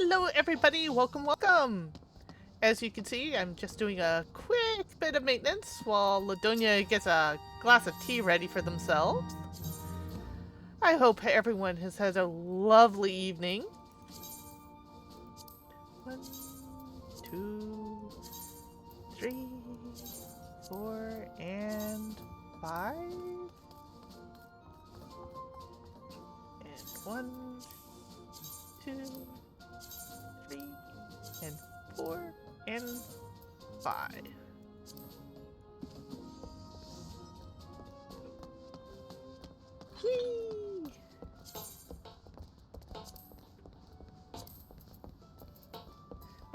Hello everybody, welcome! As you can see, I'm just doing a quick bit of maintenance while Ladonia gets a glass of tea ready for themselves. I hope everyone has had a lovely evening. 1, 2, 3, 4, and 5. And 1, 2, 3, and 4, and 5. Whee!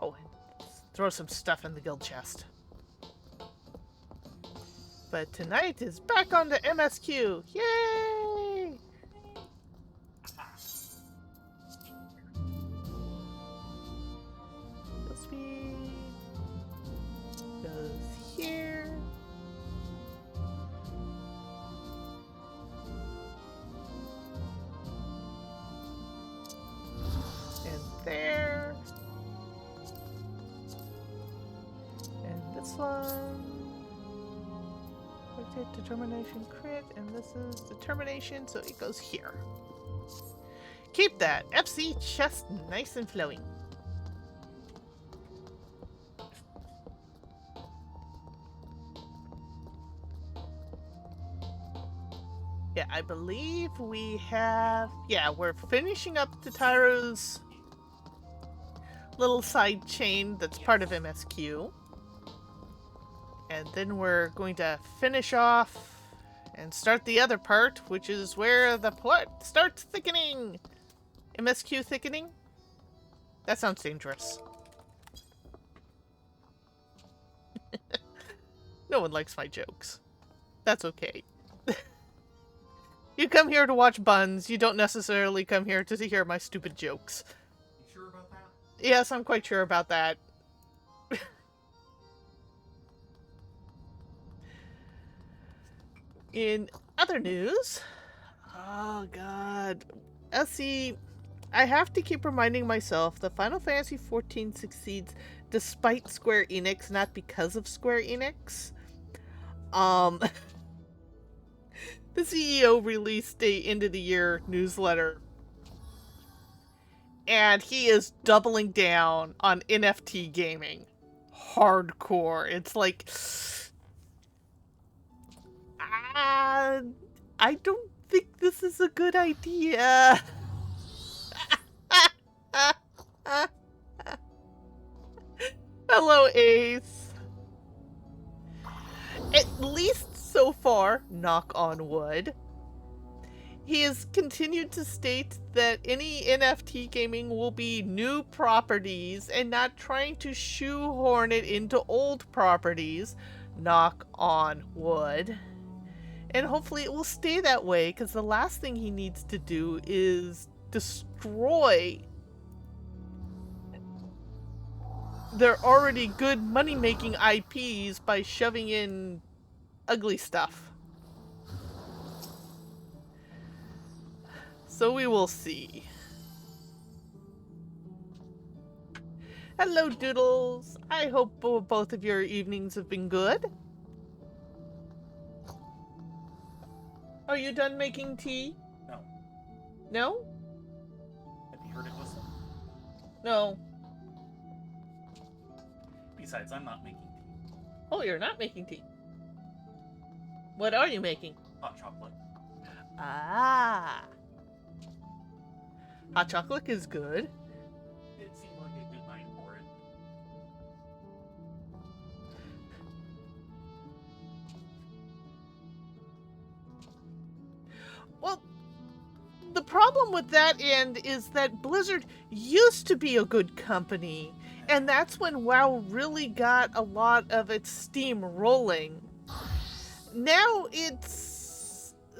Oh, and throw some stuff in the guild chest. But tonight is back on the MSQ. Yay! Speed goes here. And there. And this one. Rotate determination crit, and this is determination, so it goes here. Keep that FC chest nice and flowing. Yeah, I believe we have... Yeah, we're finishing up Tataru's little side chain that's part of MSQ. And then we're going to finish off and start the other part, which is where the plot starts thickening. MSQ thickening? That sounds dangerous. No one likes my jokes. That's okay. You come here to watch Buns, you don't necessarily come here to hear my stupid jokes. You sure about that? Yes, I'm quite sure about that. In other news... Oh god. See, I have to keep reminding myself that Final Fantasy XIV succeeds despite Square Enix, not because of Square Enix. The CEO released a end of the year newsletter, and he is doubling down on NFT gaming. Hardcore. It's like, I don't think this is a good idea. Hello, Ace. At least so far, knock on wood, he has continued to state that any NFT gaming will be new properties and not trying to shoehorn it into old properties, knock on wood. And hopefully it will stay that way, because the last thing he needs to do is destroy their already good money-making IPs by shoving in ugly stuff. So we will see. Hello, Doodles. I hope both of your evenings have been good. Are you done making tea? No. No? Have you heard it whistle? No. Besides, I'm not making tea. Oh, you're not making tea. What are you making? Hot chocolate. Ah. Hot chocolate is good. It seemed like a good night for it. Well, the problem with that end is that Blizzard used to be a good company, and that's when WoW really got a lot of its steam rolling. Now it's...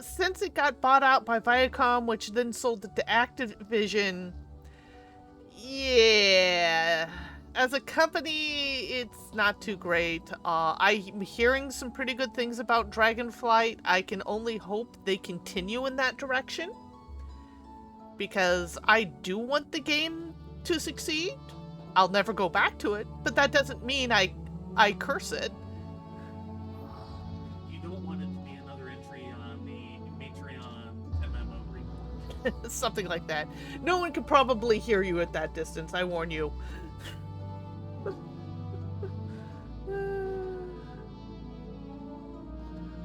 Since it got bought out by Viacom, which then sold it to Activision, yeah, as a company, it's not too great. I'm hearing some pretty good things about Dragonflight. I can only hope they continue in that direction, because I do want the game to succeed. I'll never go back to it, but that doesn't mean I curse it. You don't want it to be another entry on the Patreon MMO report. Something like that. No one can probably hear you at that distance, I warn you.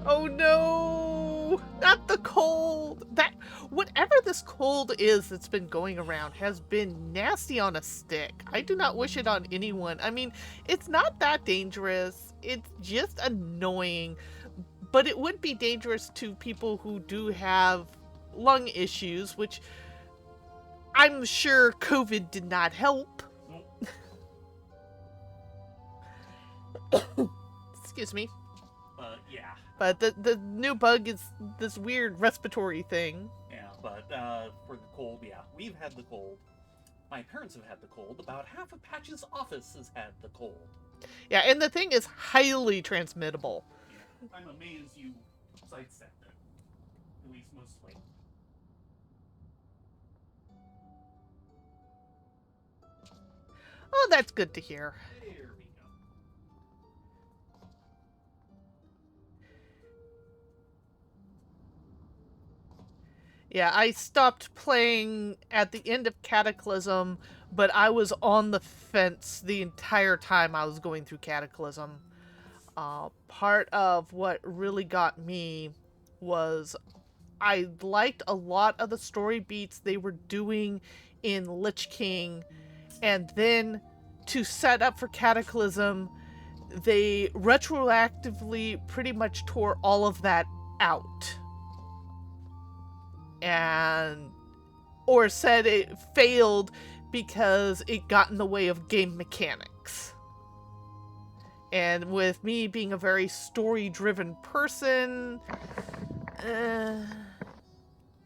Oh no! Not the cold! Whatever this cold is that's been going around has been nasty on a stick. I do not wish it on anyone. I mean, it's not that dangerous. It's just annoying. But it would be dangerous to people who do have lung issues, which I'm sure COVID did not help. Nope. Excuse me. Yeah. But the new bug is this weird respiratory thing. Yeah, but for the cold, yeah, we've had the cold. My parents have had the cold. About half of Patch's office has had the cold. Yeah, and the thing is highly transmittable. Yeah, I'm amazed you sidestepped it. At least mostly. Oh, that's good to hear. There we go. Yeah, I stopped playing at the end of Cataclysm, but I was on the fence the entire time I was going through Cataclysm. Part of what really got me was I liked a lot of the story beats they were doing in Lich King, and then to set up for Cataclysm, they retroactively pretty much tore all of that out. Or said it failed because it got in the way of game mechanics. And with me being a very story-driven person,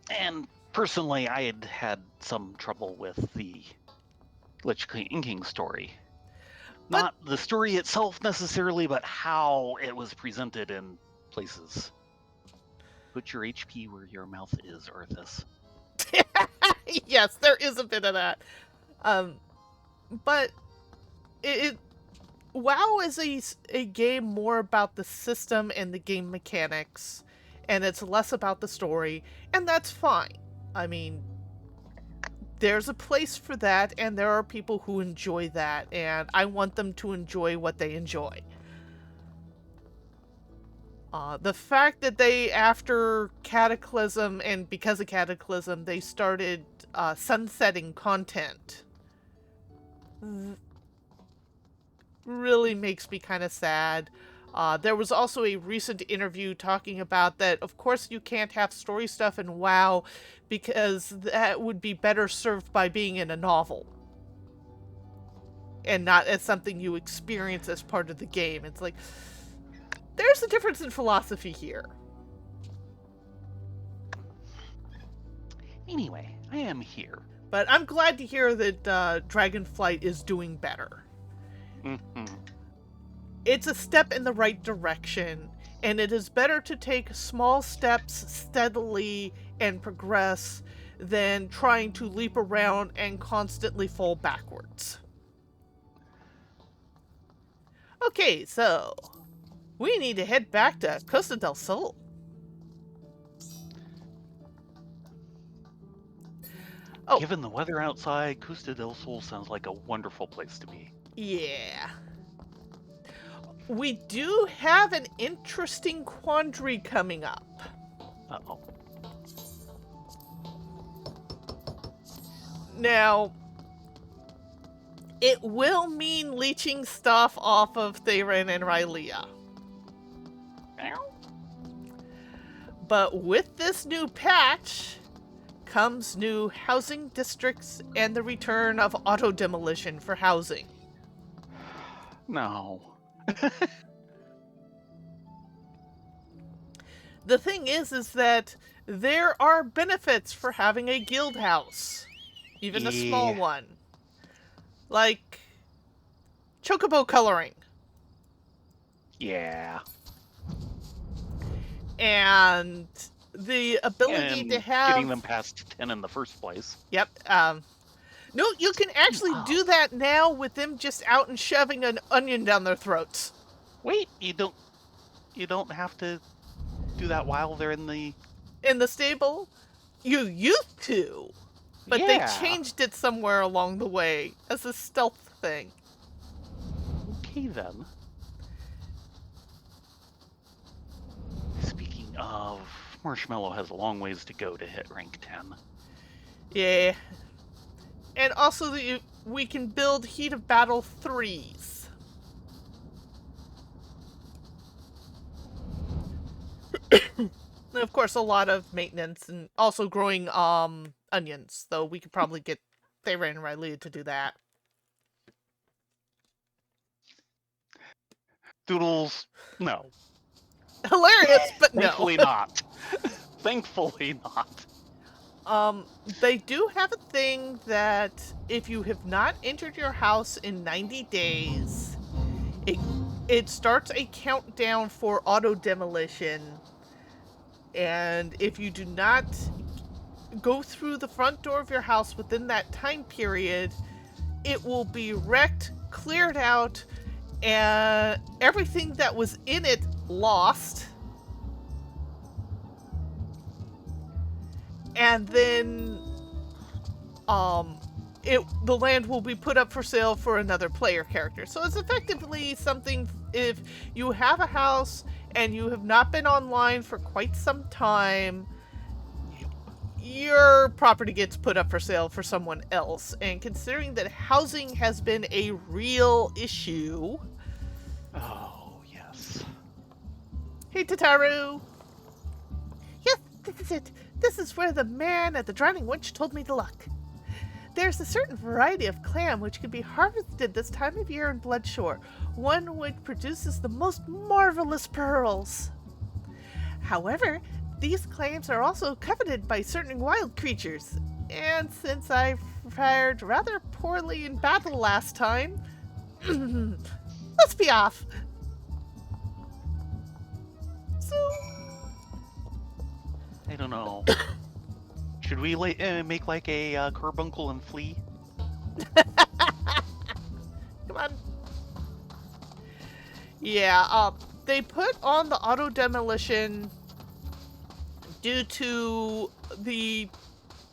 And personally, I had had some trouble with the Lich King story. But- Not the story itself necessarily, but how it was presented in places. Put your HP where your mouth is, Arthas. yes, there is a bit of that. But WoW is a game more about the system and the game mechanics, and it's less about the story, and that's fine. I mean, there's a place for that, and there are people who enjoy that, and I want them to enjoy what they enjoy. The fact that they, after Cataclysm, and because of Cataclysm, they started sunsetting content really makes me kind of sad. There was also a recent interview talking about that, of course you can't have story stuff in WoW because that would be better served by being in a novel and not as something you experience as part of the game. It's like, there's a difference in philosophy here. Anyway, I am here. But I'm glad to hear that Dragonflight is doing better. Mhm. It's a step in the right direction, and it is better to take small steps steadily and progress than trying to leap around and constantly fall backwards. Okay, so we need to head back to Costa del Sol. Oh. Given the weather outside, Costa del Sol sounds like a wonderful place to be. Yeah. We do have an interesting quandary coming up. Uh-oh. Now, it will mean leeching stuff off of Theron and Rylea. But with this new patch comes new housing districts and the return of auto-demolition for housing. No. The thing is that there are benefits for having a guild house. Even a small Yeah. one. Like chocobo coloring. Yeah. And the ability And to have... getting them past 10 in the first place. Yep. No, you can actually do that now with them just out and shoving an onion down their throats. Wait, you don't have to do that while they're in the... In the stable, you used to, but Yeah. they changed it somewhere along the way as a stealth thing. Okay, then. Speaking of, Marshmallow has a long ways to go to hit rank 10. Yeah. And also, we can build Heat of Battle 3s. And of course, a lot of maintenance and also growing onions, though we could probably get Thera and Riley to do that. Doodles, no. Hilarious, but no. Thankfully not. Thankfully not. They do have a thing that if you have not entered your house in 90 days, it starts a countdown for auto demolition. And if you do not go through the front door of your house within that time period, it will be wrecked, cleared out, and everything that was in it lost. And then the land will be put up for sale for another player character. So it's effectively something, if you have a house and you have not been online for quite some time, your property gets put up for sale for someone else. And considering that housing has been a real issue... Oh, yes. Hey, Tataru! Yes, this is it. This is where the man at the Drowning Winch told me to look. There's a certain variety of clam which can be harvested this time of year in Bloodshore, one which produces the most marvelous pearls. However, these clams are also coveted by certain wild creatures, and since I fared rather poorly in battle last time, let's be off. So... I don't know. Should we make like a carbuncle and flea? Come on. Yeah, they put on the auto demolition due to the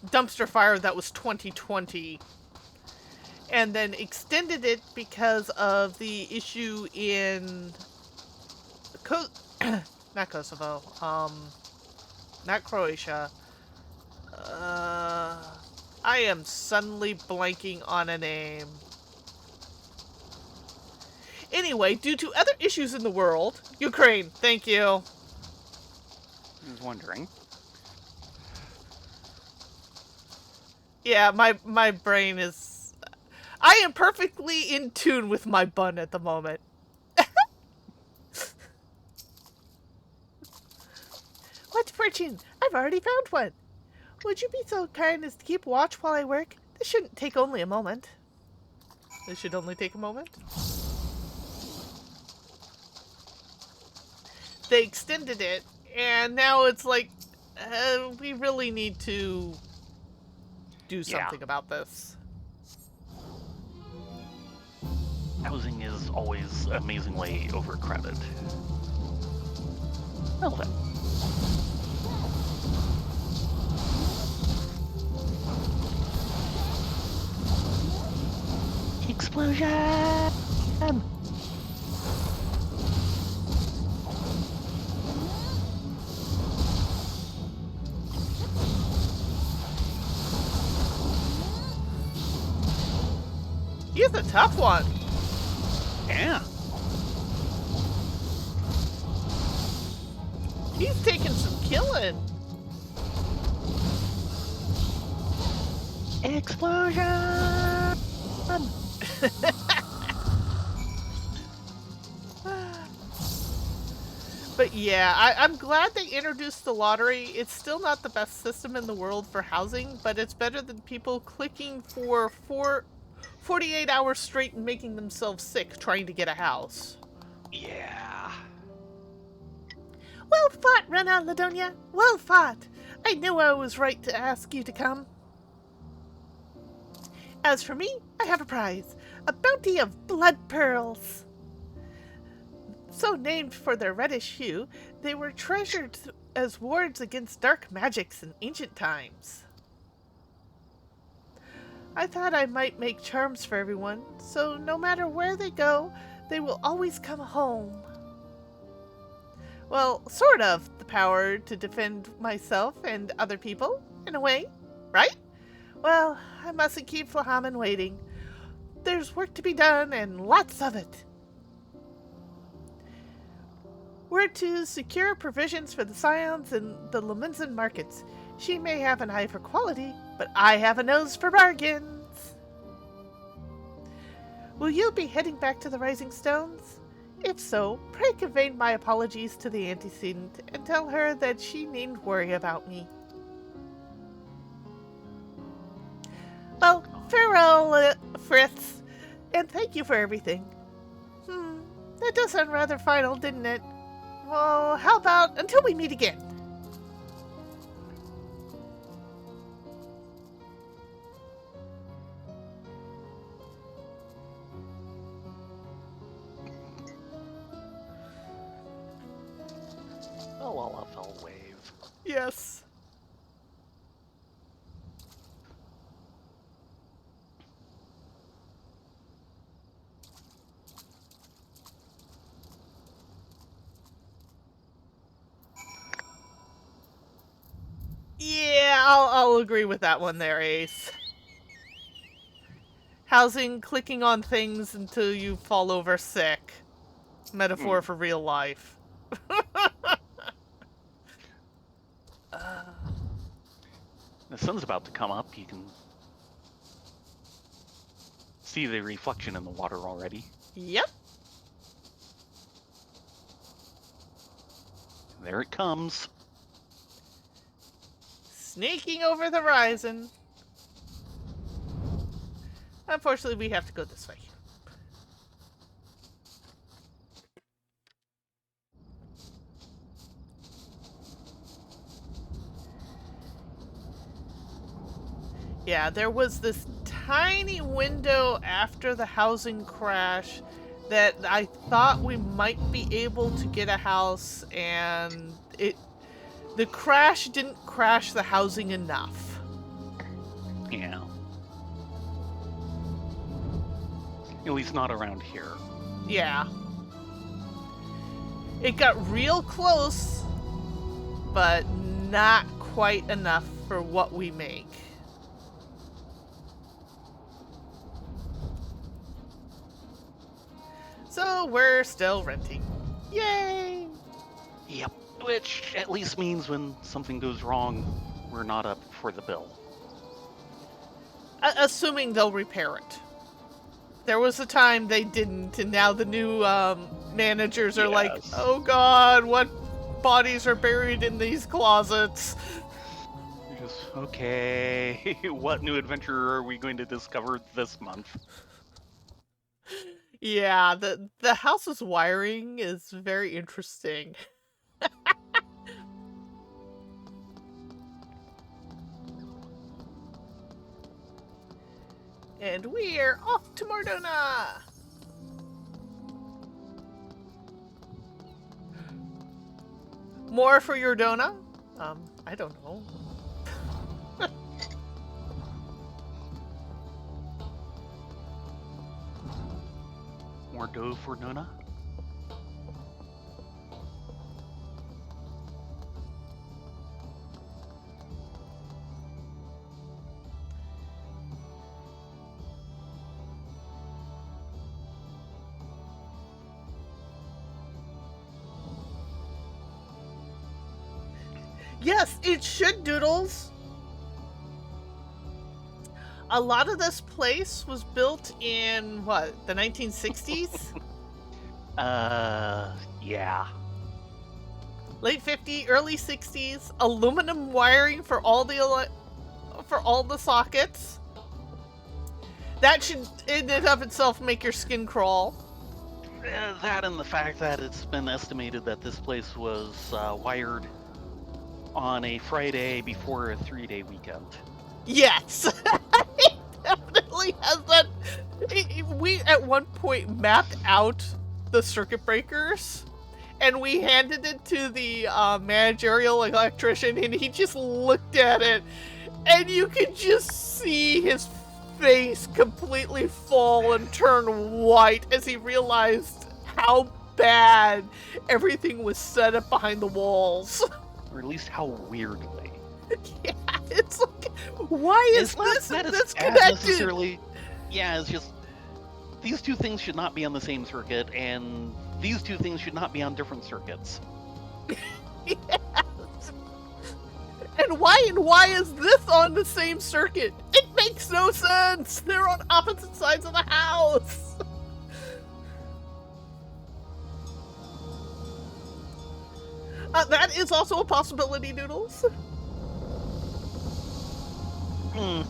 dumpster fire that was 2020, and then extended it because of the issue in not Kosovo, not Croatia. I am suddenly blanking on a name. Anyway, due to other issues in the world, Ukraine, thank you. I was wondering. Yeah, my brain is... I am perfectly in tune with my bun at the moment. What fortune! I've already found one. Would you be so kind as to keep watch while I work? This shouldn't take only a moment. This should only take a moment? They extended it, and now it's like, we really need to do something about this. Housing is always amazingly overcrowded. Well then. Explosion! He's a tough one. Yeah. He's taking some killing. Explosion! But yeah, I'm glad they introduced the lottery. It's still not the best system in the world for housing, but it's better than people clicking for 48 hours straight and making themselves sick trying to get a house. Yeah. Well fought, Rena Ladonia. Well fought. I knew I was right to ask you to come. As for me, I have a prize. A bounty of blood pearls. So named for their reddish hue, they were treasured as wards against dark magics in ancient times. I thought I might make charms for everyone, so no matter where they go, they will always come home. Well, sort of the power to defend myself and other people, in a way, right? Well, I mustn't keep Flahaman waiting. There's work to be done, and lots of it. We're to secure provisions for the Scions and the Lumenzen markets. She may have an eye for quality, but I have a nose for bargains. Will you be heading back to the Rising Stones? If so, pray convey my apologies to the antecedent and tell her that she needn't worry about me. Well, farewell, Fritz, and thank you for everything. That does sound rather final, didn't it? Well, how about until we meet again? Oh, well, I'll wave. Yes. Yeah, I'll agree with that one there, Ace. Housing, clicking on things until you fall over sick. Metaphor for real life. The sun's about to come up. You can see the reflection in the water already. Yep. There it comes. Sneaking over the horizon. Unfortunately, we have to go this way. Yeah, there was this tiny window after the housing crash that I thought we might be able to get a house, and the crash didn't crash the housing enough. Yeah. At least not around here. Yeah. It got real close, but not quite enough for what we make. So we're still renting. Yay! Yep. Which at least means when something goes wrong, we're not up for the bill. Assuming they'll repair it. There was a time they didn't, and now the new managers are like, oh god, what bodies are buried in these closets? Just, okay, what new adventure are we going to discover this month? Yeah, the house's wiring is very interesting. And we're off to Mordona! More for your Dona? I don't know. More dough for Nona? Yes, it should, Doodles. A lot of this place was built in, what, the 1960s? Yeah. Late 50s, early 60s. Aluminum wiring for all the sockets. That should, in and of itself, make your skin crawl. That and the fact that it's been estimated that this place was wired on a Friday before a 3-day weekend. Yes, I definitely actually has that. We at one point mapped out the circuit breakers, and we handed it to the managerial electrician, and he just looked at it, and you could just see his face completely fall and turn white as he realized how bad everything was set up behind the walls. Or at least how weirdly. Yeah, it's like, why is It's not this that and it's this bad connected? necessarily. Yeah, it's just these two things should not be on the same circuit, and these two things should not be on different circuits. Yes. And why is this on the same circuit? It makes no sense. They're on opposite sides of the house. That is also a possibility, Noodles. Hmm.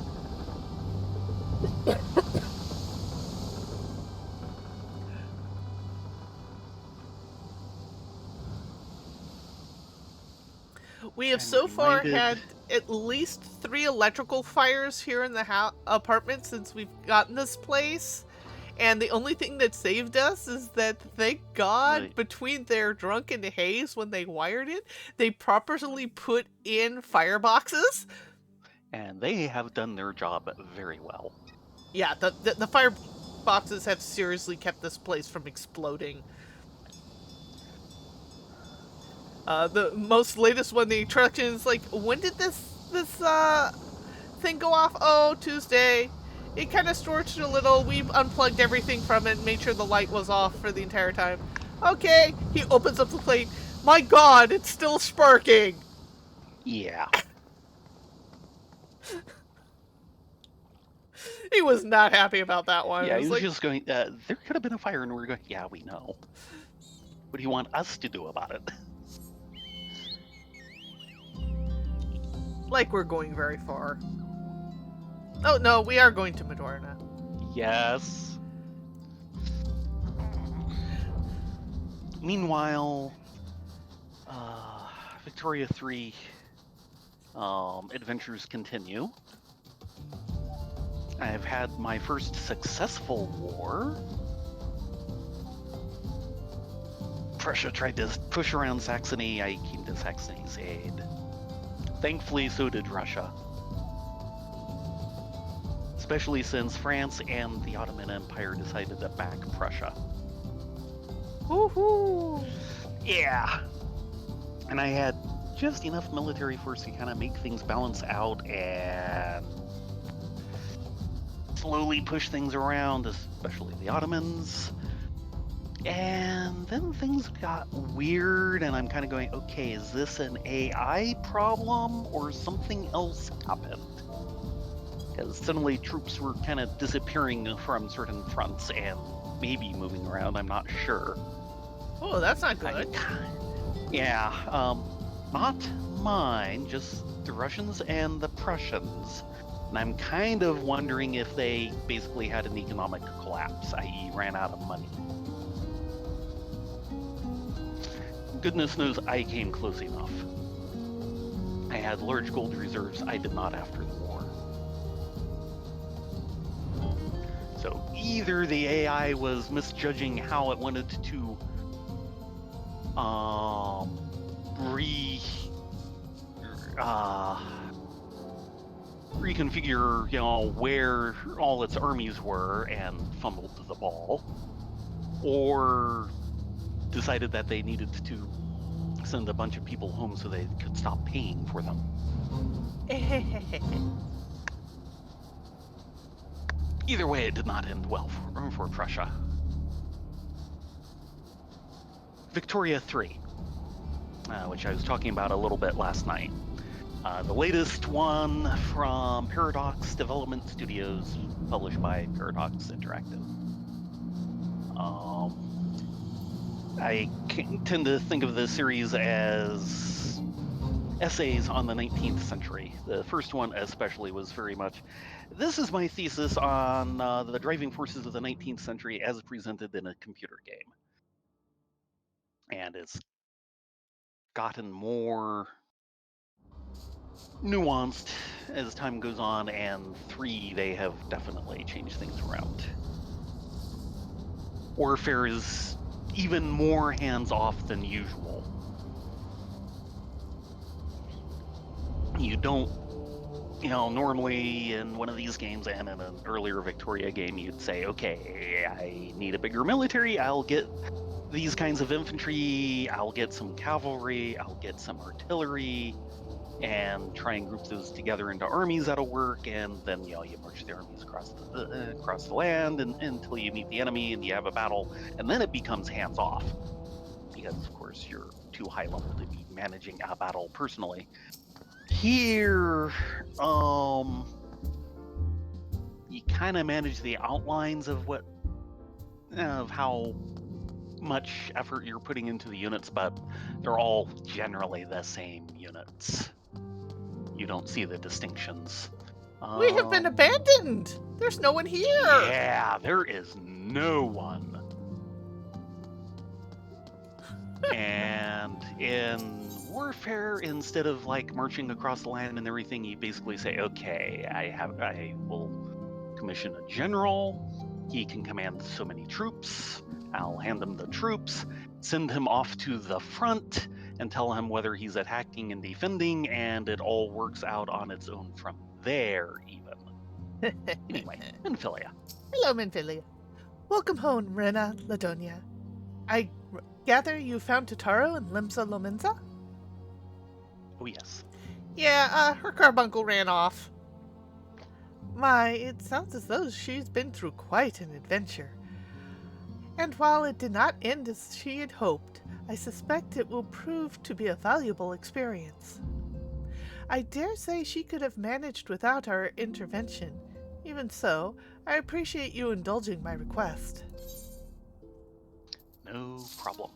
We have I'm so far reminded- had at least 3 electrical fires here in the apartment since we've gotten this place. And the only thing that saved us is that, thank God, Right. between their drunken haze when they wired it, they properly put in fireboxes. And they have done their job very well. Yeah, the fireboxes have seriously kept this place from exploding. The most latest one, the attraction is like, when did this thing go off? Oh, Tuesday. It kind of scorched a little. We've unplugged everything from it and made sure the light was off for the entire time. Okay, he opens up the plate. My God, it's still sparking. Yeah. He was not happy about that one. Yeah, It he was was like, just going, there could have been a fire, and we're going, yeah, we know. What do you want us to do about it? like we're going very far. Oh no, we are going to Madorna. Yes. Meanwhile, Victoria 3 adventures continue. I've had my first successful war. Prussia tried to push around Saxony. I came to Saxony's aid. Thankfully, so did Russia. Especially since France and the Ottoman Empire decided to back Prussia. Woohoo! Yeah. And I had just enough military force to kind of make things balance out and slowly push things around, especially the Ottomans. And then things got weird, and I'm kind of going, okay, is this an AI problem or something else happened? Because suddenly troops were kind of disappearing from certain fronts and maybe moving around, I'm not sure. Oh, that's not good. Yeah, not mine, just the Russians and the Prussians. And I'm kind of wondering if they basically had an economic collapse, i.e. ran out of money. Goodness knows I came close enough. I had large gold reserves I did not after the war. So either the AI was misjudging how it wanted to reconfigure, where all its armies were and fumbled the ball, or decided that they needed to send a bunch of people home so they could stop paying for them. Either way, it did not end well for Prussia. Victoria 3, which I was talking about a little bit last night. The latest one from Paradox Development Studios, published by Paradox Interactive. I tend to think of the series as essays on the 19th century. The first one especially was very much, this is my thesis on the driving forces of the 19th century as presented in a computer game. And it's gotten more nuanced as time goes on, and 3, they have definitely changed things around. Warfare is even more hands-off than usual. You don't, normally in one of these games and in an earlier Victoria game, you'd say, okay, I need a bigger military, I'll get these kinds of infantry, I'll get some cavalry, I'll get some artillery, and try and group those together into armies that'll work, and then you march the armies across the land until you meet the enemy and you have a battle, and then it becomes hands-off, because of course you're too high level to be managing a battle personally. Here, you kind of manage the outlines of how much effort you're putting into the units, but they're all generally the same units. You don't see the distinctions. We have been abandoned! There's no one here! Yeah, there is no one. And in warfare, instead of marching across the land and everything, you basically say, okay, I will commission a general. He can command so many troops. I'll hand him the troops, send him off to the front, and tell him whether he's attacking and defending, and it all works out on its own from there, even. Anyway, Minfilia. Hello, Minfilia. Welcome home, Rena Ladonia. I gather you found Totaro and Limsa Lominsa? Oh, yes. Yeah, her carbuncle ran off. My, it sounds as though she's been through quite an adventure. And while it did not end as she had hoped, I suspect it will prove to be a valuable experience. I dare say she could have managed without our intervention. Even so, I appreciate you indulging my request. No problem.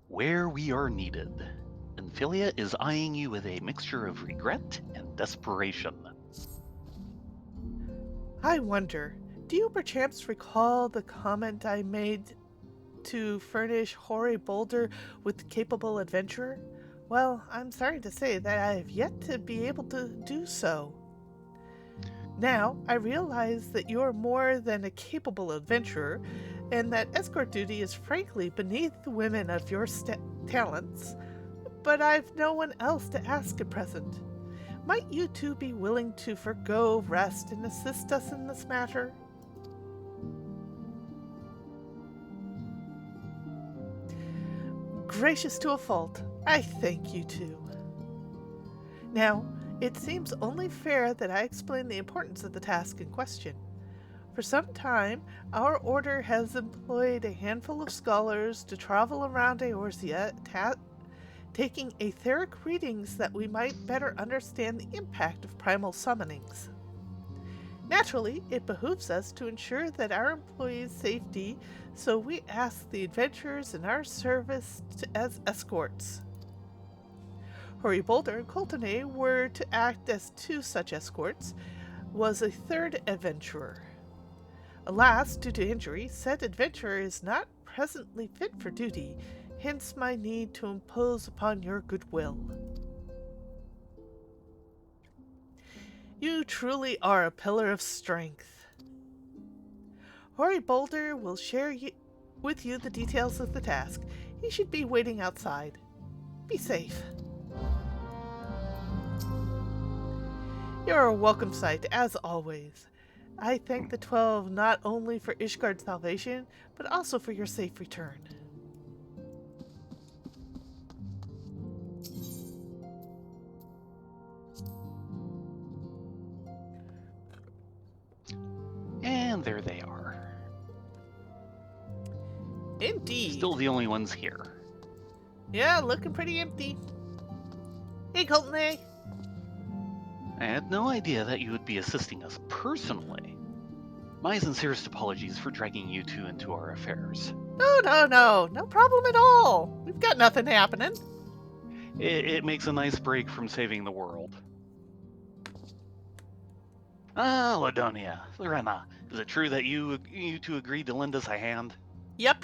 Where we are needed. Minfilia is eyeing you with a mixture of regret and desperation. I wonder, do you perchance recall the comment I made to furnish Hoary Boulder with capable adventurer? Well, I'm sorry to say that I have yet to be able to do so. Now, I realize that you are more than a capable adventurer, and that escort duty is frankly beneath the women of your talents, but I've no one else to ask at present. Might you two be willing to forgo rest and assist us in this matter? Gracious to a fault, I thank you two. Now, it seems only fair that I explain the importance of the task in question. For some time, our order has employed a handful of scholars to travel around Eorzea, taking etheric readings that we might better understand the impact of primal summonings. Naturally, it behooves us to ensure that our employees' safety, so we ask the adventurers in our service as escorts. Hoary Boulder and Coltonay were to act as two such escorts, was a third adventurer. Alas, due to injury, said adventurer is not presently fit for duty, hence my need to impose upon your goodwill. You truly are a pillar of strength. Hoary Boulder will share with you the details of the task. He should be waiting outside. Be safe. You're a welcome sight, as always. I thank the 12 not only for Ishgard's salvation, but also for your safe return. And there they are. Indeed. Still the only ones here. Yeah, looking pretty empty. Hey, Coltonay. I had no idea that you would be assisting us personally. My sincerest apologies for dragging you two into our affairs. No problem at all. We've got nothing happening. It makes a nice break from saving the world. Ah, Ladonia, Lorena, is it true that you two agreed to lend us a hand? Yep.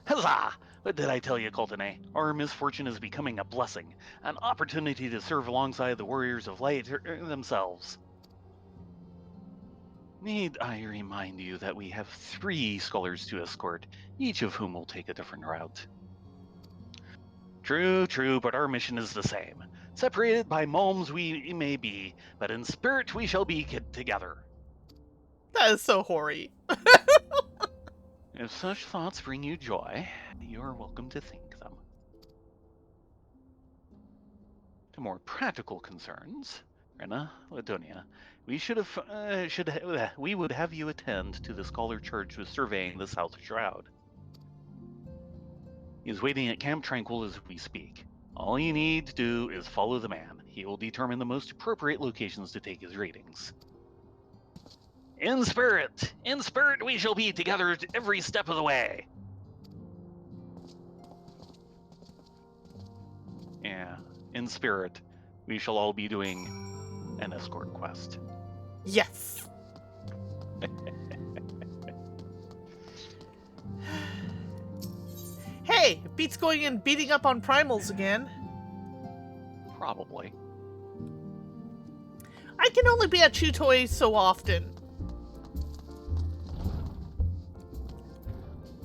Huzzah! What did I tell you, Coltene? Our misfortune is becoming a blessing, an opportunity to serve alongside the warriors of light themselves. Need I remind you that we have 3 scholars to escort, each of whom will take a different route? True, but our mission is the same. Separated by malms we may be, but in spirit we shall be together. That is so hoary. If such thoughts bring you joy, you are welcome to think them. To more practical concerns, Rena, Ladonia, we would have you attend to the scholar charged with surveying the South Shroud. He is waiting at Camp Tranquil as we speak. All you need to do is follow the man. He will determine the most appropriate locations to take his readings. In spirit we shall be together every step of the way. Yeah, in spirit, we shall all be doing an escort quest. Yes. Hey, it beats going and beating up on primals again. Probably. I can only be at Chew Toys so often.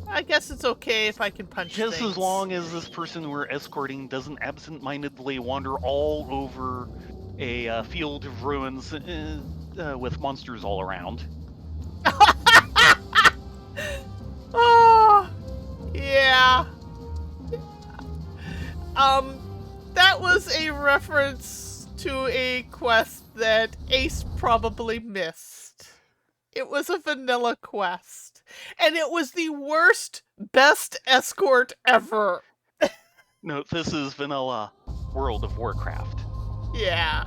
I guess it's okay if I can punch Just things. as long as this person we're escorting doesn't absent-mindedly wander all over a field of ruins with monsters all around. Oh, yeah. That was a reference to a quest that Ace probably missed. It was a vanilla quest. And it was the worst, best escort ever. No, this is vanilla World of Warcraft. Yeah.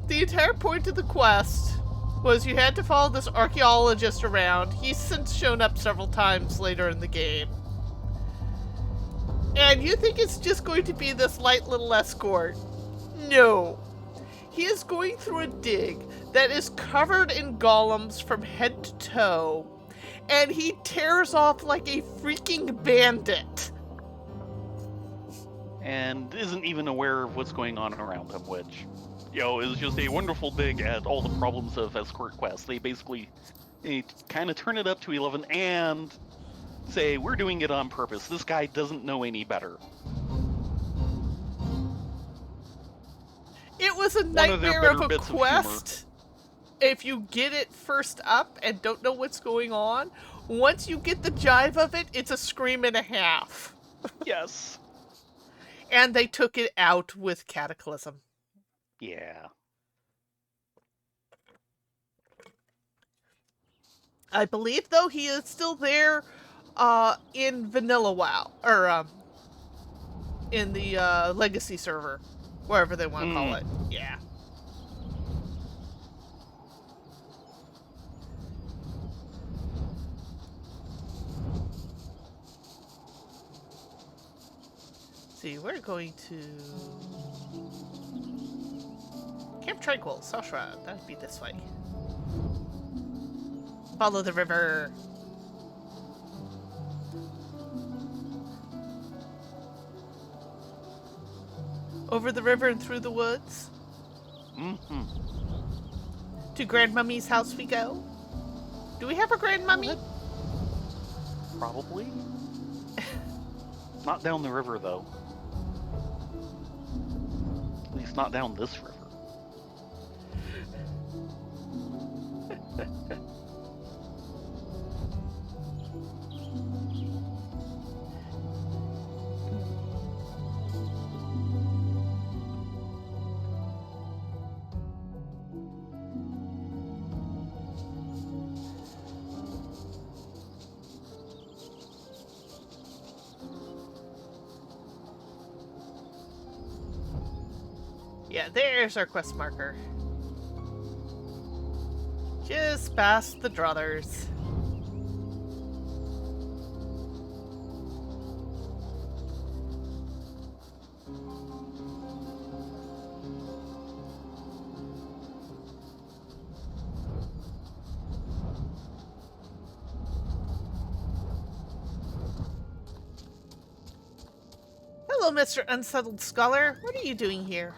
The entire point of the quest was you had to follow this archaeologist around. He's since shown up several times later in the game. And you think it's just going to be this light little escort. No. He is going through a dig that is covered in golems from head to toe, and he tears off like a freaking bandit. And isn't even aware of what's going on around him, which, is just a wonderful dig at all the problems of escort quests. They basically kind of turn it up to 11 and say, we're doing it on purpose. This guy doesn't know any better. It was a nightmare of a quest. If you get it first up and don't know what's going on, once you get the jive of it, it's a scream and a half. Yes. And they took it out with Cataclysm. Yeah. I believe, though, he is still there in Vanilla WoW. Or, in the Legacy server. Wherever they want to call it. Yeah. See, we're going to Camp Tranquil, South Shroud. That would be this way. Follow the river. Over the river and through the woods. Mm-hmm. To Grandmummy's house we go. Do we have a Grandmummy? Probably. Not down the river, though. At least not down this river. Yeah, there's our quest marker. Just past the Druthers. Hello, Mr. Unsettled Scholar. What are you doing here?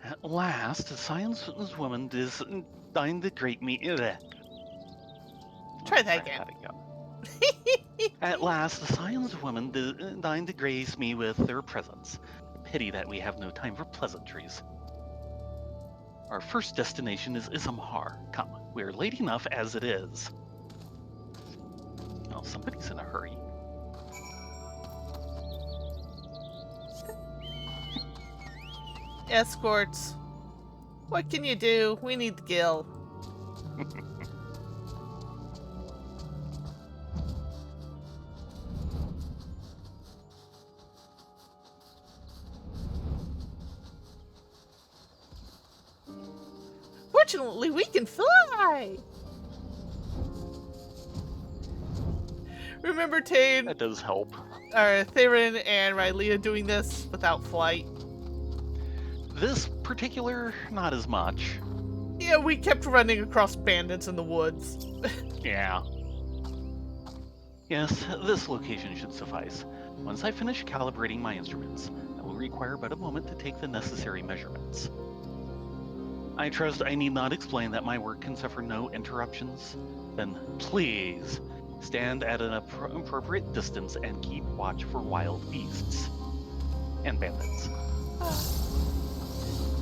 At last, a science woman designed to greet me. Try that Sorry, again. how'd it go? At last, the science woman deigned to grace me with their presence. Pity that we have no time for pleasantries. Our first destination is Isambhar. Come, we're late enough as it is. Oh, somebody's in a hurry. Escorts. What can you do? We need the gill. Fortunately, we can fly! Remember Tane, That does help. Theron and Rylea doing this without flight? This particular, not as much. Yeah, we kept running across bandits in the woods. Yeah. Yes, this location should suffice. Once I finish calibrating my instruments, I will require but a moment to take the necessary measurements. I trust I need not explain that my work can suffer no interruptions. Then please, stand at an appropriate distance and keep watch for wild beasts. And bandits.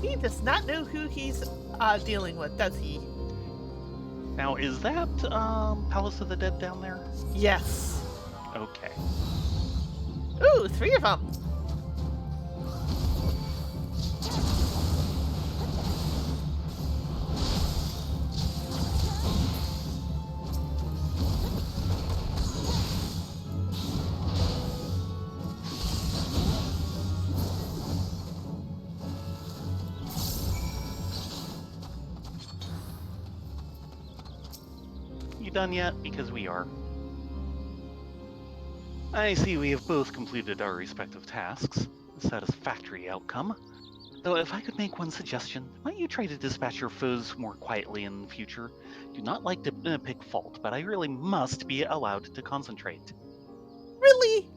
He does not know who he's dealing with, does he? Now, is that Palace of the Dead down there? Yes. Okay. Ooh, 3 of them. You done yet? Because we are. I see we have both completed our respective tasks. A satisfactory outcome. Though if I could make one suggestion, might you try to dispatch your foes more quietly in the future? Do not like to pick fault, but I really must be allowed to concentrate. Really?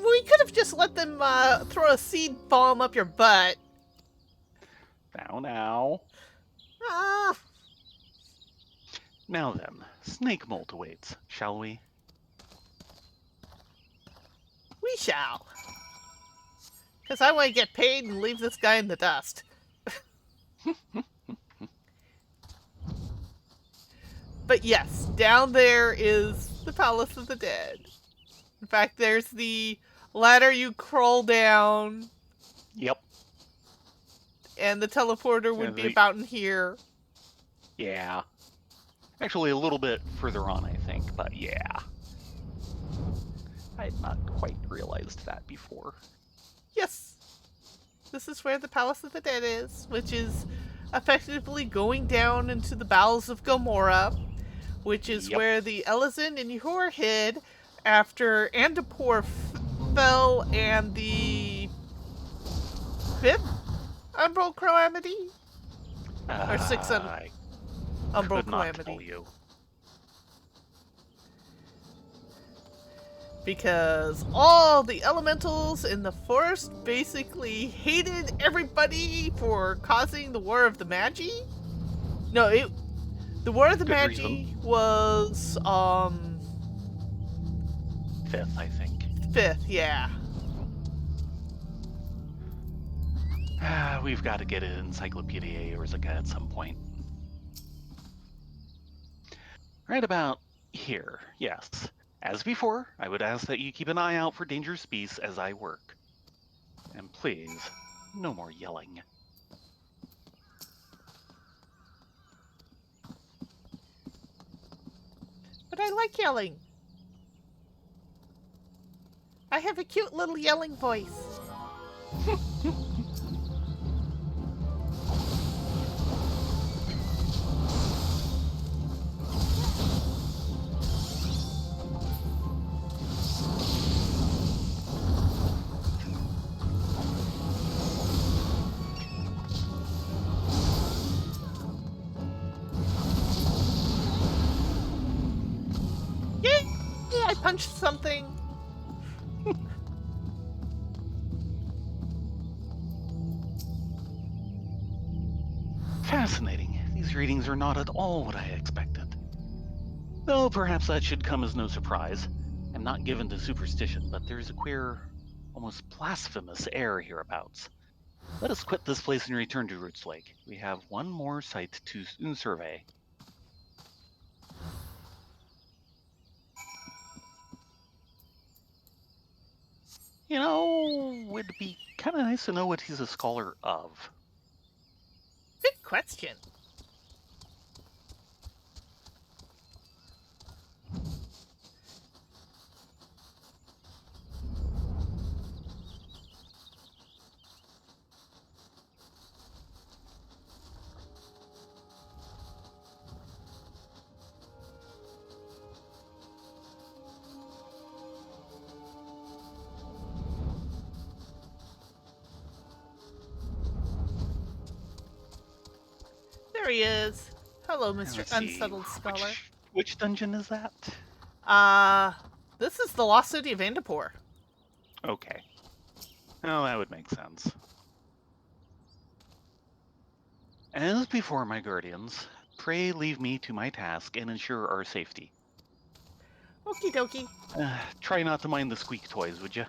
We could have just let them throw a seed bomb up your butt. Now. Ah. Now then, snake molt awaits, shall we? We shall. Because I want to get paid and leave this guy in the dust. But yes, down there is the Palace of the Dead. In fact, there's the ladder you crawl down. Yep. And the teleporter would And be about in here. Yeah. Actually, a little bit further on, I think, but yeah. I had not quite realized that before. Yes. This is where the Palace of the Dead is, which is effectively going down into the bowels of Gomorrah, which is where the Elezen and Yhor hid after Andapur fell and the 5th Umbral Calamity? Or 6th Umbral Could not tell Calamity. you. Because all the elementals in the forest basically hated everybody for causing the War of the Magi. No, the War of the Good Magi reason. was 5th, I think. 5th, yeah. We've got to get an Encyclopedia Eorzea at some point. Right about here, yes. As before, I would ask that you keep an eye out for dangerous beasts as I work. And please, no more yelling. But I like yelling. I have a cute little yelling voice. I punched something? Fascinating. These readings are not at all what I expected. Though perhaps that should come as no surprise. I'm not given to superstition, but there's a queer, almost blasphemous air hereabouts. Let us quit this place and return to Roots Lake. We have one more site to survey. You know, would be kind of nice to know what he's a scholar of. Good question. There he is. Hello, Mr. Let's see, Unsettled Scholar. Which dungeon is that? This is the Lost City of Andapur. Okay. Oh, that would make sense. As before, my guardians, pray leave me to my task and ensure our safety. Okie dokie. Try not to mind the squeak toys, would you?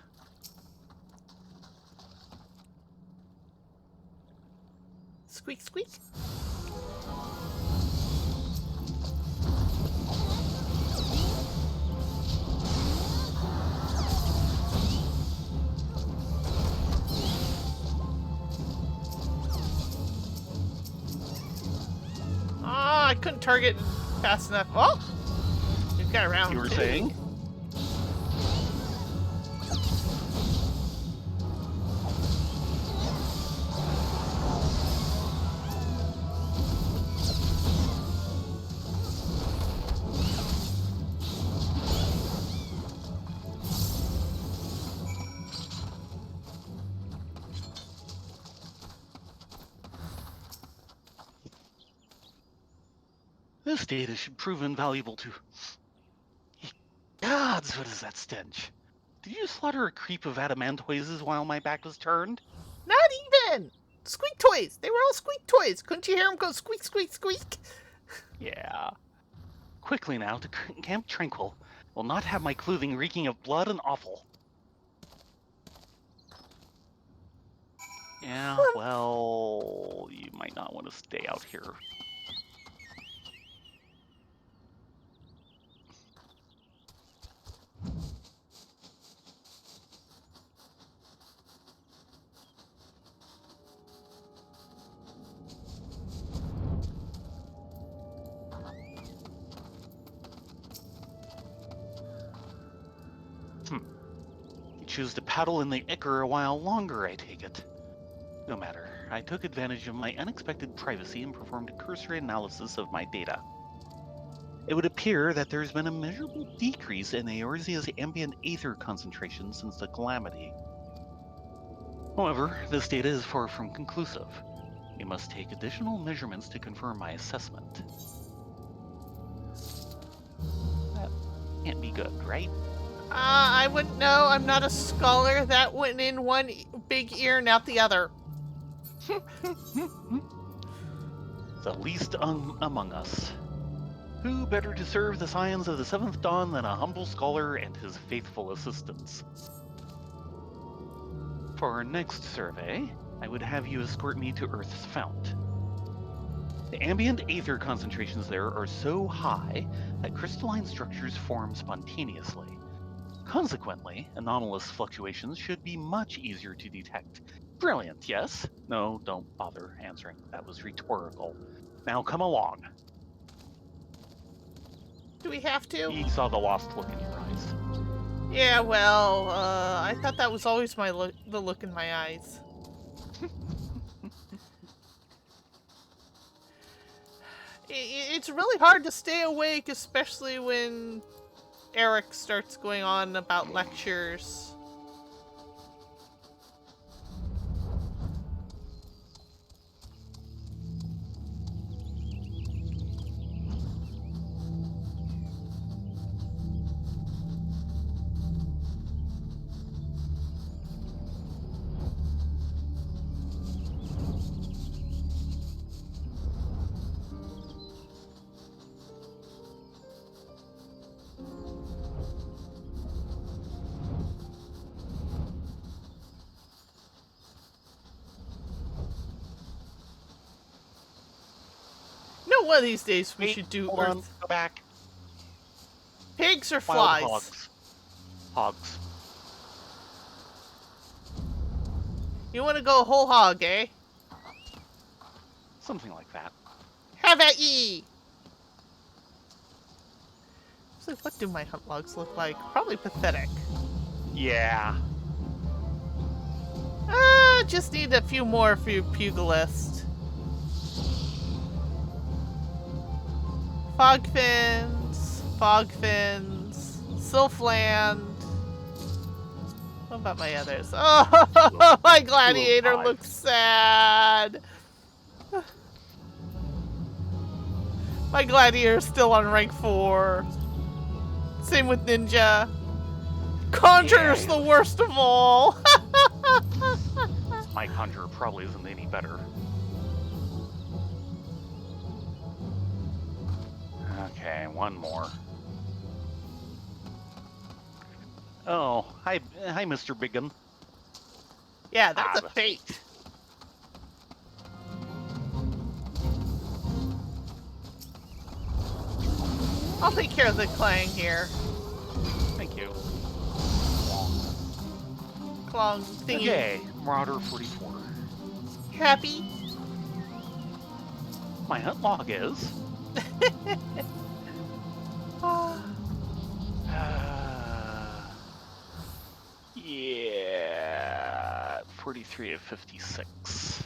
Squeak, squeak. I couldn't target fast enough. Oh! We've got around. You were saying? This data should prove invaluable to... Gods, what is that stench? Did you slaughter a creep of adamantoises while my back was turned? Not even! Squeak toys! They were all squeak toys! Couldn't you hear them go squeak, squeak, squeak? Yeah. Quickly now to Camp Tranquil. Will not have my clothing reeking of blood and offal. Yeah, well, you might not want to stay out here. You choose to paddle in the Ichor a while longer, I take it. No matter, I took advantage of my unexpected privacy and performed a cursory analysis of my data. It would appear that there's been a measurable decrease in Eorzea's ambient aether concentration since the calamity. However, this data is far from conclusive. We must take additional measurements to confirm my assessment. That can't be good, right? I wouldn't know. I'm not a scholar. That went in one big ear and out the other. The least among us. Who better to serve the scions of the Seventh Dawn than a humble scholar and his faithful assistants? For our next survey, I would have you escort me to Earth's fount. The ambient aether concentrations there are so high that crystalline structures form spontaneously. Consequently, anomalous fluctuations should be much easier to detect. Brilliant, yes? No, don't bother answering. That was rhetorical. Now come along. Do we have to? He saw the lost look in your eyes. Yeah, well, I thought that was always the look in my eyes. It's really hard to stay awake, especially when Eric starts going on about lectures. No, one of these days we Wait, should do hold Earth. on, go back. Pigs or Wild flies? hogs. Hogs. You want to go whole hog, eh? Something like that. Have at ye! So what do my hunt logs look like? Probably pathetic. Yeah. Just need a few more for your pugilist. Fogfins, Sylphland. What about my others? Oh, my gladiator five. looks sad. My gladiator's still on rank 4. Same with ninja. Conjurer's the worst of all. My conjurer probably isn't any better. Okay, one more. Oh, hi, Mr. Biggin. Yeah, that's a the fate. I'll take care of the clang here. Thank you. Clong thingy. Okay, Marauder 44. Happy? My hunt log is. Yeah, 43 of 56.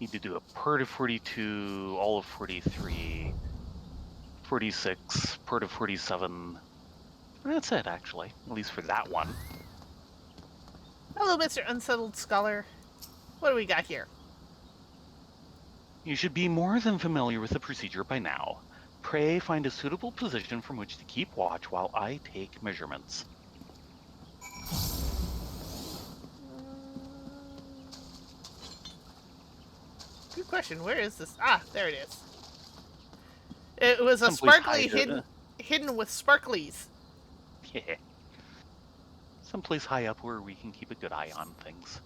Need to do a pert of 42, all of 43, 46, pert of 47. That's it, actually, at least for that one. Hello, Mr. Unsettled Scholar. What do we got here? You should be more than familiar with the procedure by now. Pray find a suitable position from which to keep watch while I take measurements. Good question. Where is this? Ah, there it is. It was a Someplace sparkly hidden with sparklies. Yeah. Someplace high up where we can keep a good eye on things.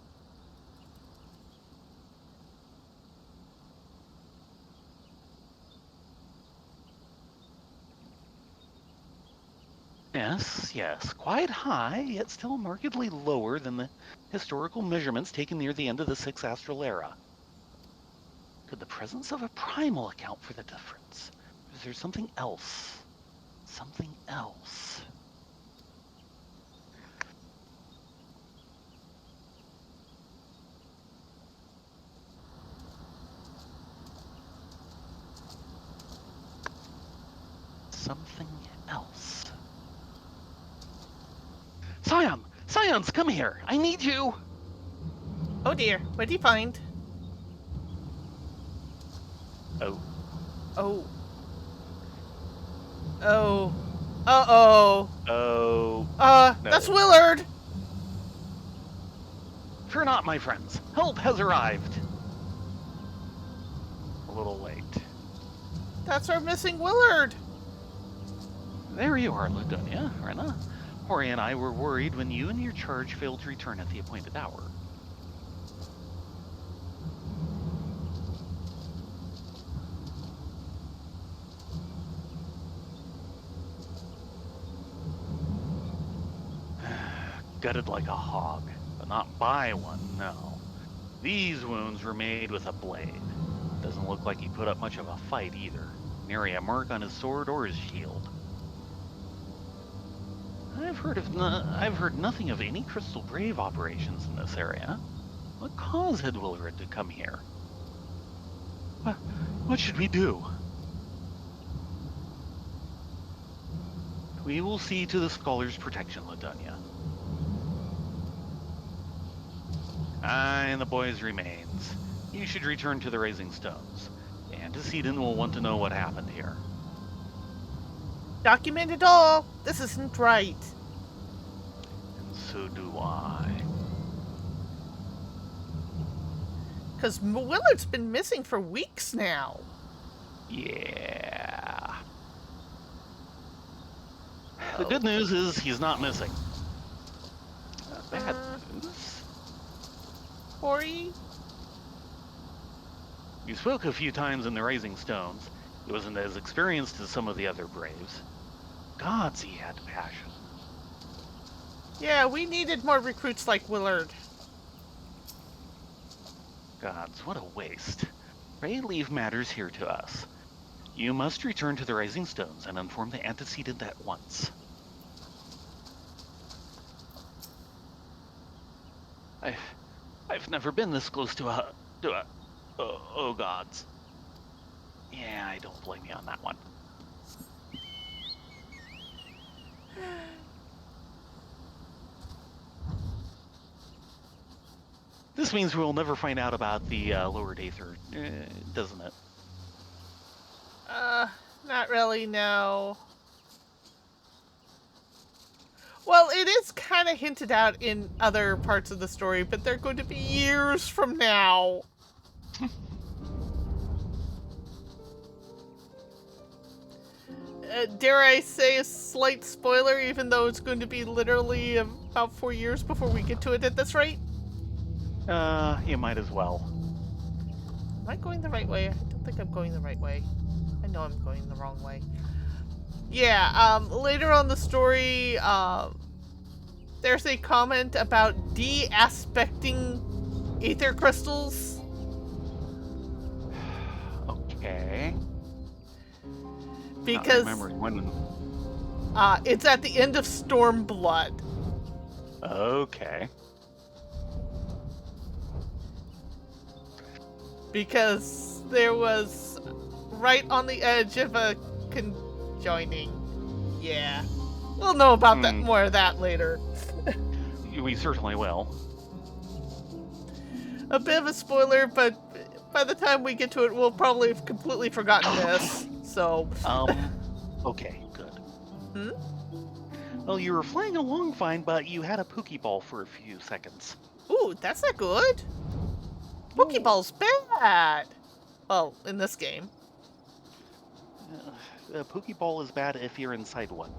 Yes, quite high, yet still markedly lower than the historical measurements taken near the end of the 6th astral era. Could the presence of a primal account for the difference? Or is there something else? Something else? Something else. Scions, come here. I need you. Oh dear, what did you find? Oh. Oh. Oh. Uh-oh. Oh. No. That's Willard! Fear not, my friends. Help has arrived. A little late. That's our missing Willard! There you are, Ladonia, Rena. Hori and I were worried when you and your charge failed to return at the appointed hour. Gutted like a hog, but not by one, no. These wounds were made with a blade. Doesn't look like he put up much of a fight either. Nary a mark on his sword or his shield. I've heard nothing of any Crystal Brave operations in this area. What caused had Willard to come here? What should we do? We will see to the scholar's protection, Ladonia. And the boy's remains. You should return to the Raising Stones. The antecedent will want to know what happened here. Document it all! This isn't right. And so do I. Because Willard's been missing for weeks now. Yeah. The good news is he's not missing. Bad news? Ori? You spoke a few times in the Rising Stones. He wasn't as experienced as some of the other Braves. Gods, he had passion. Yeah, we needed more recruits like Willard. Gods, what a waste. Pray leave matters here to us. You must return to the Rising Stones and inform the antecedent at once. I've never been this close to a oh gods. Yeah, I don't blame you on that one. This means we'll never find out about the lower Aether, doesn't it? Not really, no. Well, it is kind of hinted out in other parts of the story, but they're going to be years from now. Dare I say a slight spoiler, even though it's going to be literally about 4 years before we get to it at this rate? You might as well. Am I going the right way? I don't think I'm going the right way. I know I'm going the wrong way. Yeah, later on the story, there's a comment about de-aspecting aether crystals. Okay. Because not remembering when. It's at the end of Stormblood. Okay. Because there was right on the edge of a conjoining. Yeah. We'll know about that more of that later. We certainly will. A bit of a spoiler, but by the time we get to it, we'll probably have completely forgotten this. So. Okay, good. Hmm? Well, you were flying along fine, but you had a Pokeball for a few seconds. Ooh, that's not good. Pokeball's bad. Well, in this game. A Pokeball is bad if you're inside one.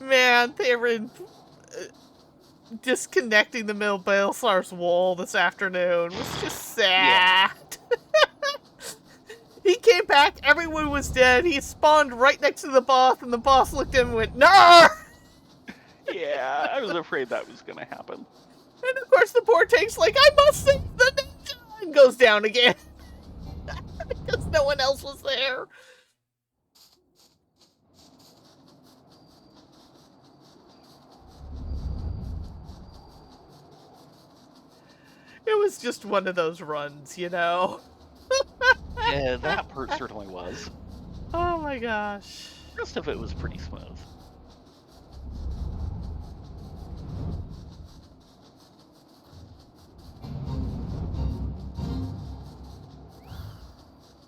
Man, they were disconnecting the Milbailsar's wall this afternoon. It was just sad. Yeah. He came back, everyone was dead, he spawned right next to the boss, and the boss looked at him and went, "No!" Yeah, I was afraid that was gonna happen. And of course the poor tank's like, "I must save the ninja!" And goes down again. Because no one else was there. It was just one of those runs, you know? Yeah, that part certainly was. Oh my gosh. The rest of it was pretty smooth.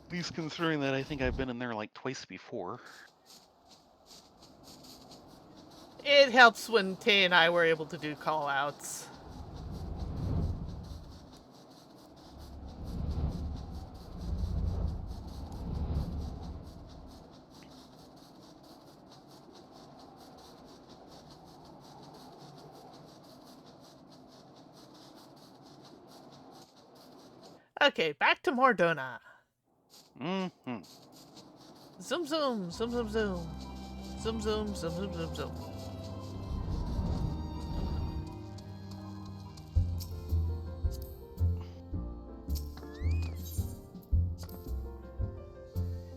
At least considering that I think I've been in there like twice before. It helps when Tay and I were able to do call-outs. Okay, back to Mordona. Mm-hmm. Zoom, zoom, zoom, zoom, zoom. Zoom, zoom, zoom, zoom, zoom, zoom.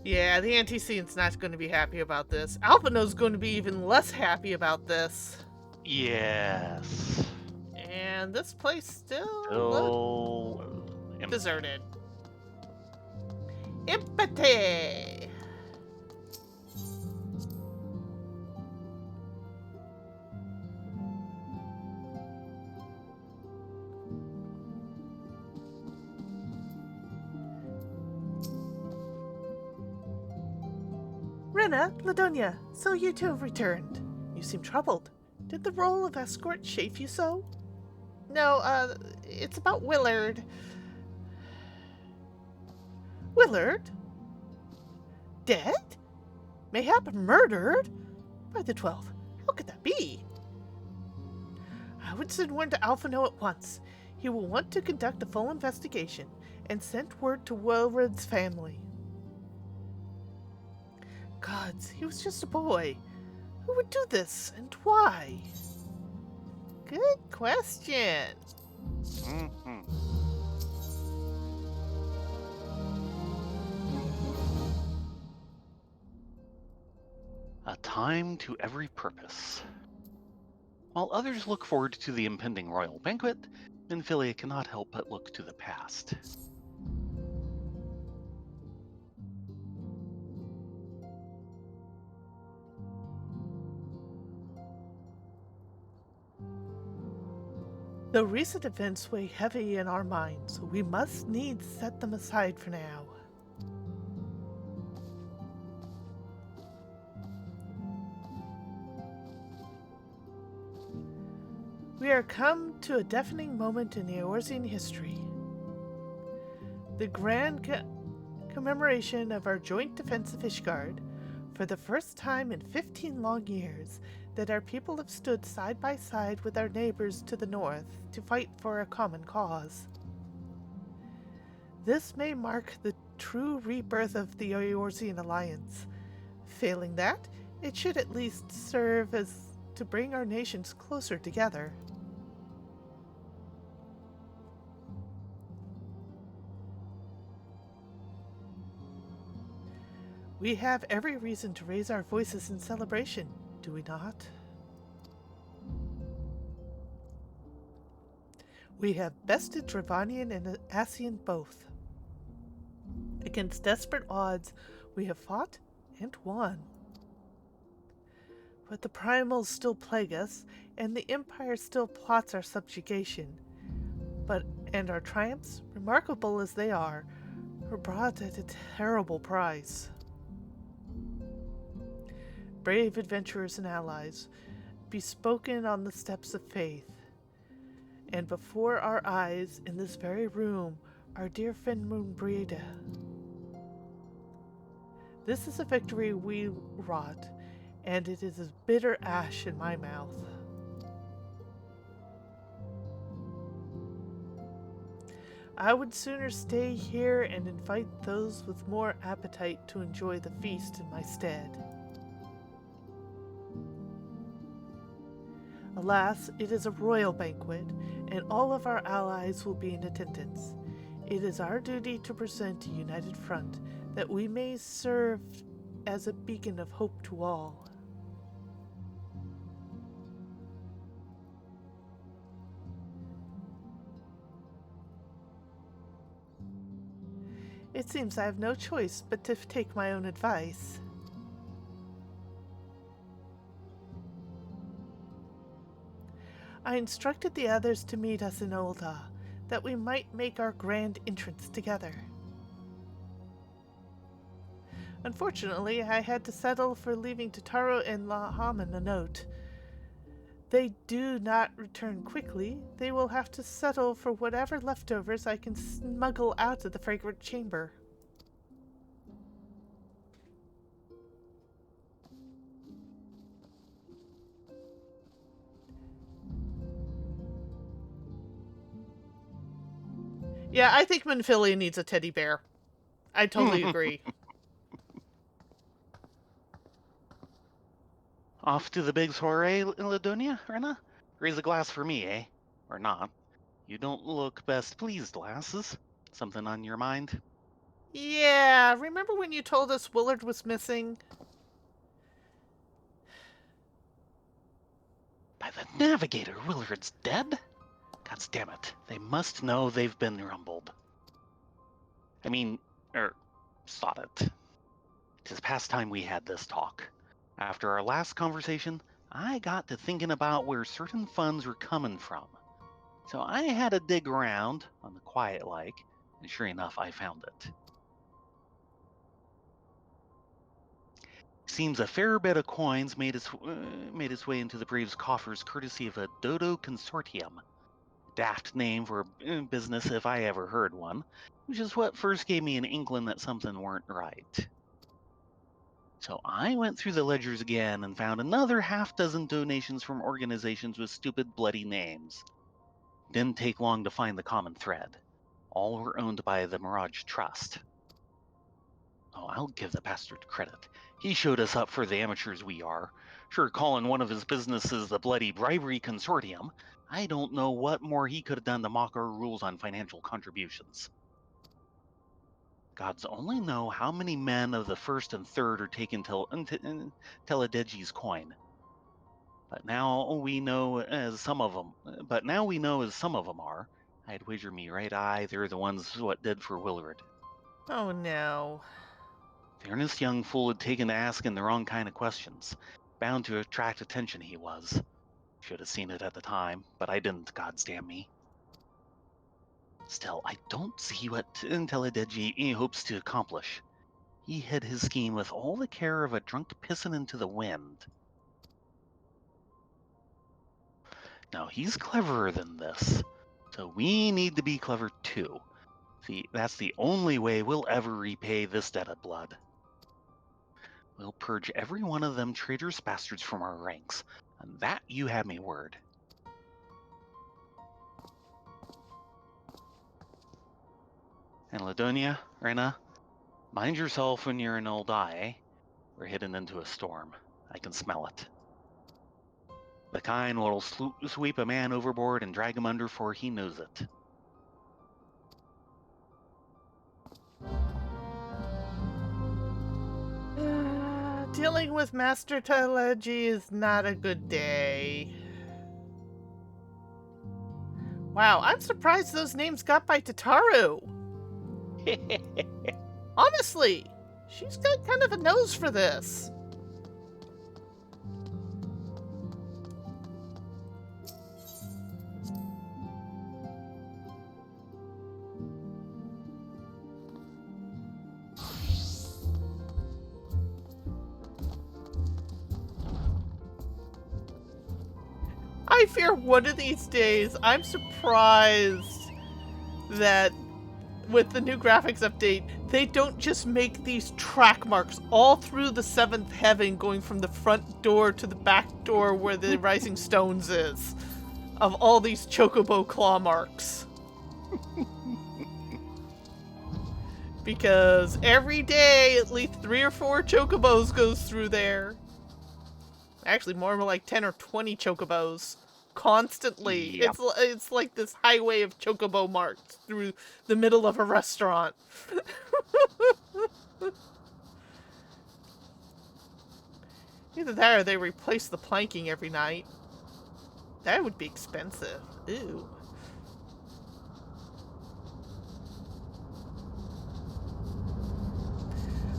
Yeah, the anti-scene's not going to be happy about this. Albino's going to be even less happy about this. Yes. And this place still Still deserted. Empathy. Rena, Ladonia, so you too have returned. You seem troubled. Did the role of escort chafe you so? No, it's about Willard. Willard? Dead? Mayhap murdered? By the 12. How could that be? I would send word to Alphino at once. He will want to conduct a full investigation, and sent word to Willard's family. Gods, he was just a boy. Who would do this, and why? Good question. Mhm. A time to every purpose. While others look forward to the impending royal banquet, Minfilia cannot help but look to the past. The recent events weigh heavy in our minds, so we must needs set them aside for now. We are come to a defining moment in Eorzean history. The grand commemoration of our joint defense of Ishgard, for the first time in 15 long years that our people have stood side by side with our neighbors to the north to fight for a common cause. This may mark the true rebirth of the Eorzean alliance. Failing that, it should at least serve as to bring our nations closer together. We have every reason to raise our voices in celebration, do we not? We have bested Dravanian and Asian both. Against desperate odds, we have fought and won. But the primals still plague us, and the Empire still plots our subjugation. And our triumphs, remarkable as they are brought at a terrible price. Brave adventurers and allies, bespoken on the steps of faith. And before our eyes, in this very room, our dear Finmoon Breda. This is a victory we wrought, and it is as bitter ash in my mouth. I would sooner stay here and invite those with more appetite to enjoy the feast in my stead. Alas, it is a royal banquet, and all of our allies will be in attendance. It is our duty to present a united front, that we may serve as a beacon of hope to all. It seems I have no choice but to take my own advice. I instructed the others to meet us in Ul'dah, that we might make our grand entrance together. Unfortunately, I had to settle for leaving Totaro and Lahaman a note. They do not return quickly. They will have to settle for whatever leftovers I can smuggle out of the fragrant chamber. Yeah, I think Minfilia needs a teddy bear. I totally agree. Off to the big soiree, Ladonia, Rena? Raise a glass for me, eh? Or not. You don't look best pleased, lasses. Something on your mind? Yeah, remember when you told us Willard was missing? By the Navigator, Willard's dead? God damn it. They must know they've been rumbled. I mean, thought it. 'Tis past time we had this talk. After our last conversation, I got to thinking about where certain funds were coming from. So I had to dig around, on the quiet like, and sure enough, I found it. Seems a fair bit of coins made its way into the Braves' coffers courtesy of a Dodo consortium. daft name for a business if I ever heard one, which is what first gave me an inkling that something weren't right. So I went through the ledgers again and found another half dozen donations from organizations with stupid, bloody names. Didn't take long to find the common thread. All were owned by the Mirage Trust. Oh, I'll give the bastard credit. He showed us up for the amateurs we are. Sure, calling one of his businesses the Bloody Bribery Consortium. I don't know what more he could have done to mock our rules on financial contributions. Gods only know how many men of the first and third are taken Teledeji's coin. But now we know as some of them are. I'd wager me right eye they're the ones what did for Willard. Oh no. The earnest young fool had taken to asking the wrong kind of questions. Bound to attract attention he was. Should have seen it at the time, but I didn't, goddamn me. Still, I don't see what Teledeji hopes to accomplish. He hid his scheme with all the care of a drunk pissing into the wind. Now, he's cleverer than this, so we need to be clever too. That's the only way we'll ever repay this debt of blood. We'll purge every one of them traitorous bastards from our ranks, and that you have me word. And Ladonia, Rena, mind yourself when you're in Old Eye. We're heading into a storm. I can smell it. The kind what'll sweep a man overboard and drag him under for he knows it. Dealing with Master Teleji is not a good day. Wow, I'm surprised those names got by Tataru. Honestly, she's got kind of a nose for this. I fear one of these days, I'm surprised that with the new graphics update, they don't just make these track marks all through the seventh heaven, going from the front door to the back door where the Rising Stones is, of all these chocobo claw marks. Because every day, at least 3 or 4 chocobos goes through there. Actually, more like 10 or 20 chocobos. Constantly. Yep. It's like this highway of chocobo marks through the middle of a restaurant. Either that or they replace the planking every night. That would be expensive. Ooh.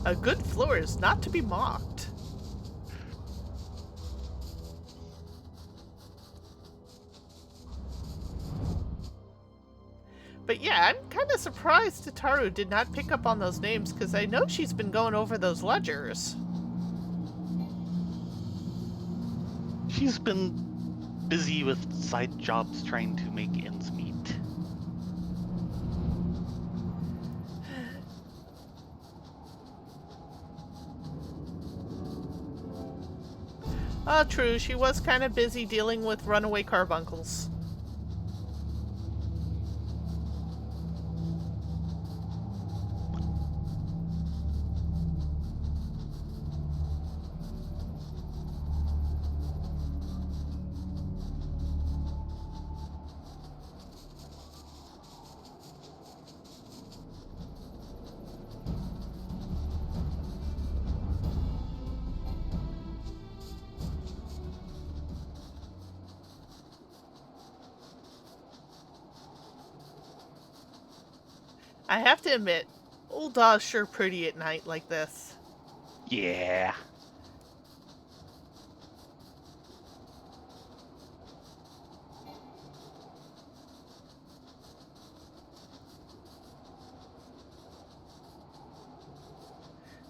A good floor is not to be mocked. But yeah, I'm kind of surprised Tataru did not pick up on those names, because I know she's been going over those ledgers. She's been busy with side jobs trying to make ends meet. Oh, true, she was kind of busy dealing with runaway carbuncles. I have to admit, Old Daw's sure pretty at night like this. Yeah.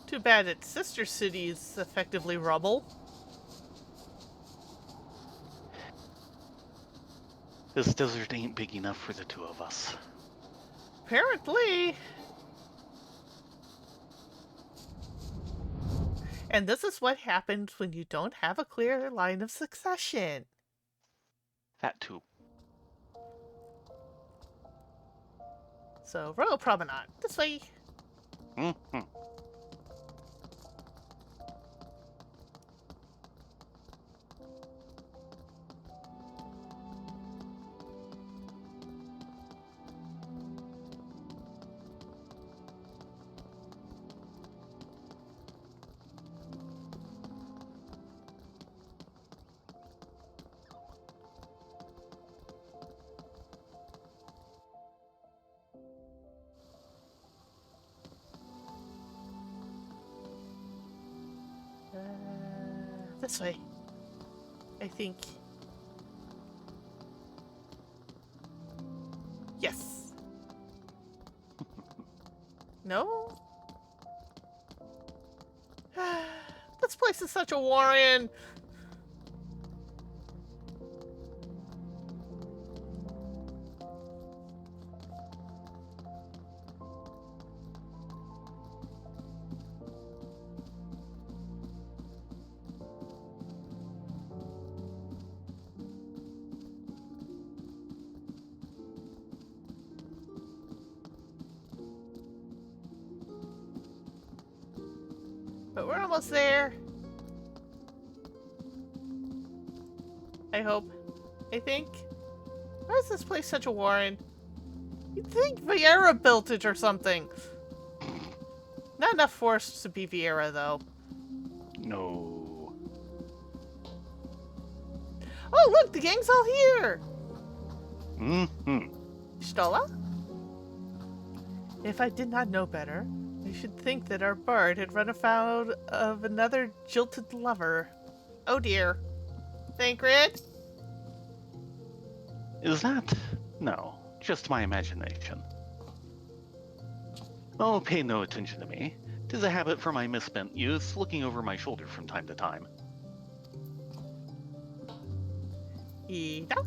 Too bad its sister city is effectively rubble. This desert ain't big enough for the two of us. Apparently. And this is what happens when you don't have a clear line of succession. That too. So, Royal Promenade. This way. Mm-hmm. This way. I think. Yes. No? This place is such a Warren. But we're almost there. I hope. I think. Why is this place such a Warren? You'd think Vieira built it or something. Not enough force to be Vieira, though. No. Oh, look! The gang's all here! Mm-hmm. Stola? If I did not know better, I should think that our bard had run afoul of another jilted lover. Oh dear. Thancred? Is that? No, just my imagination. Oh, pay no attention to me. 'Tis a habit for my misspent youth, looking over my shoulder from time to time. Ida?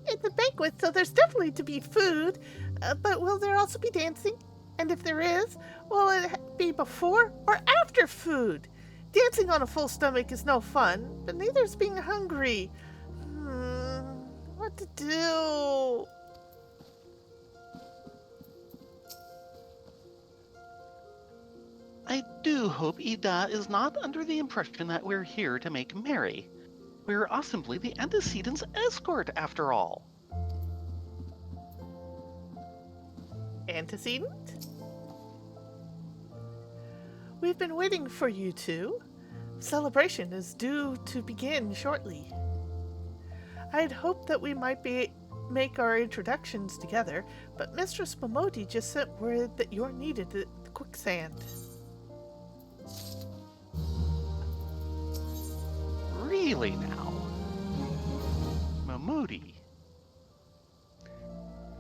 It's a banquet, so there's definitely to be food. But will there also be dancing? And if there is, will it be before or after food? Dancing on a full stomach is no fun, but neither is being hungry. What to do? I do hope Ida is not under the impression that we're here to make merry. We're ostensibly the antecedents' escort, after all. Antecedent? We've been waiting for you two. Celebration is due to begin shortly. I had hoped that we might make our introductions together, but Mistress Momodi just sent word that you're needed at the quicksand. Really now? Momodi.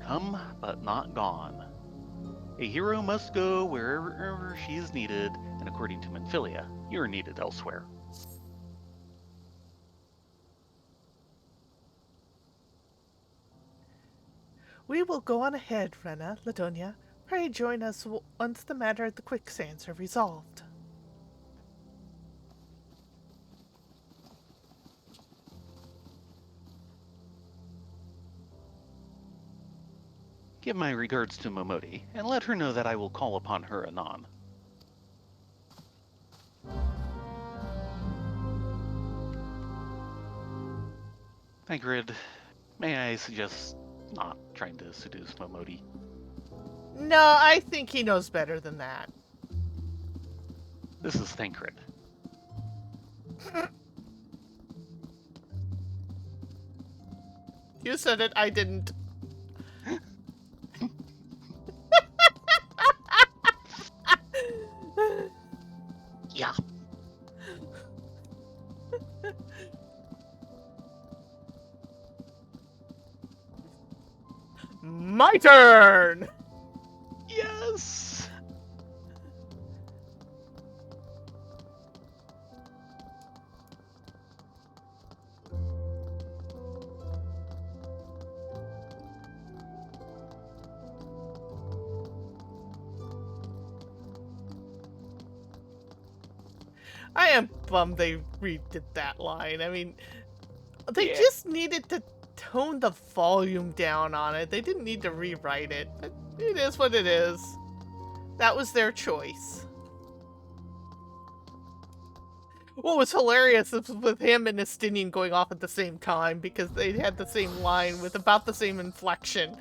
Come, but not gone. A hero must go wherever she is needed, and according to Menphilia, you're needed elsewhere. We will go on ahead, Rena, Ladonia. Pray join us once the matter at the quicksands are resolved. Give my regards to Momodi, and let her know that I will call upon her anon. Thancred, may I suggest not trying to seduce Momodi? No, I think he knows better than that. This is Thancred. You said it, I didn't. Yeah. My turn! Yes! I am bummed they redid that line. I mean, they Yeah. just needed to tone the volume down on it. They didn't need to rewrite it. But it is what it is. That was their choice. What was hilarious was with him and Estinian going off at the same time because they had the same line with about the same inflection.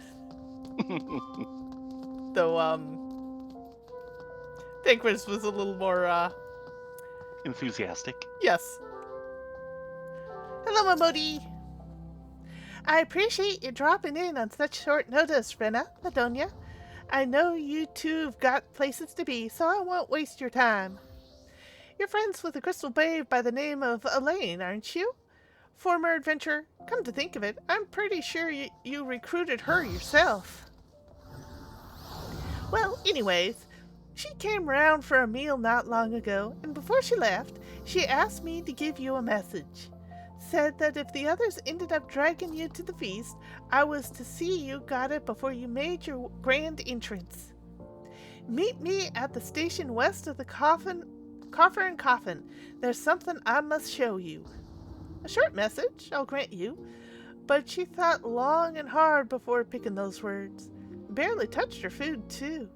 Though, Thankwas was a little more, Enthusiastic. yes. Hello, Mamodi. I appreciate you dropping in on such short notice, Rena, Madonia. I know you two've got places to be, so I won't waste your time. You're friends with a crystal babe by the name of Elaine, aren't you? Former adventurer. Come to think of it, I'm pretty sure you recruited her yourself. Well, anyways, she came round for a meal not long ago, and before she left, she asked me to give you a message. Said that if the others ended up dragging you to the feast, I was to see you got it before you made your grand entrance. Meet me at the station west of the Coffer and Coffin. There's something I must show you. A short message, I'll grant you, but she thought long and hard before picking those words. Barely touched her food, too.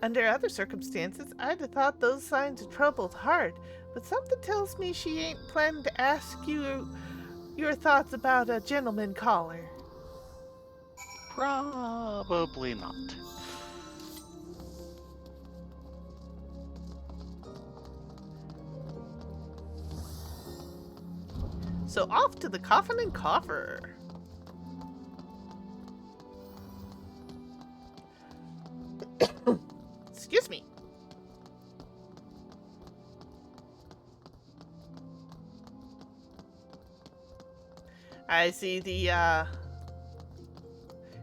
Under other circumstances, I'd have thought those signs of trouble's hard, but something tells me she ain't planning to ask you your thoughts about a gentleman caller. Probably not. So off to the Coffin and Coffer. Excuse me. I see the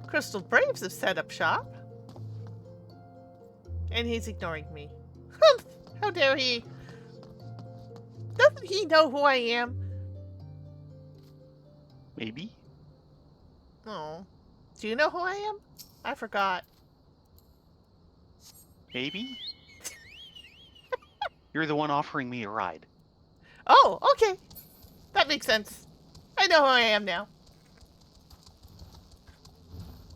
Crystal Braves have set up shop. And he's ignoring me. Humph! How dare he? Doesn't he know who I am? Maybe? Oh. Do you know who I am? I forgot. Maybe? You're the one offering me a ride. Oh, okay. That makes sense. I know who I am now.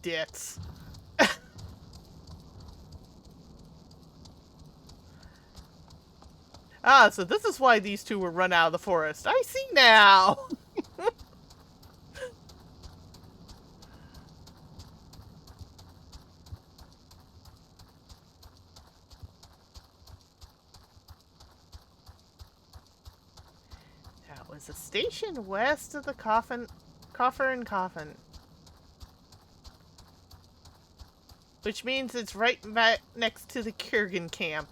Dits. Ah, so this is why these two were run out of the forest. I see now! That was a station west of the Coffer and Coffin. Which means it's right back next to the Kurgan camp.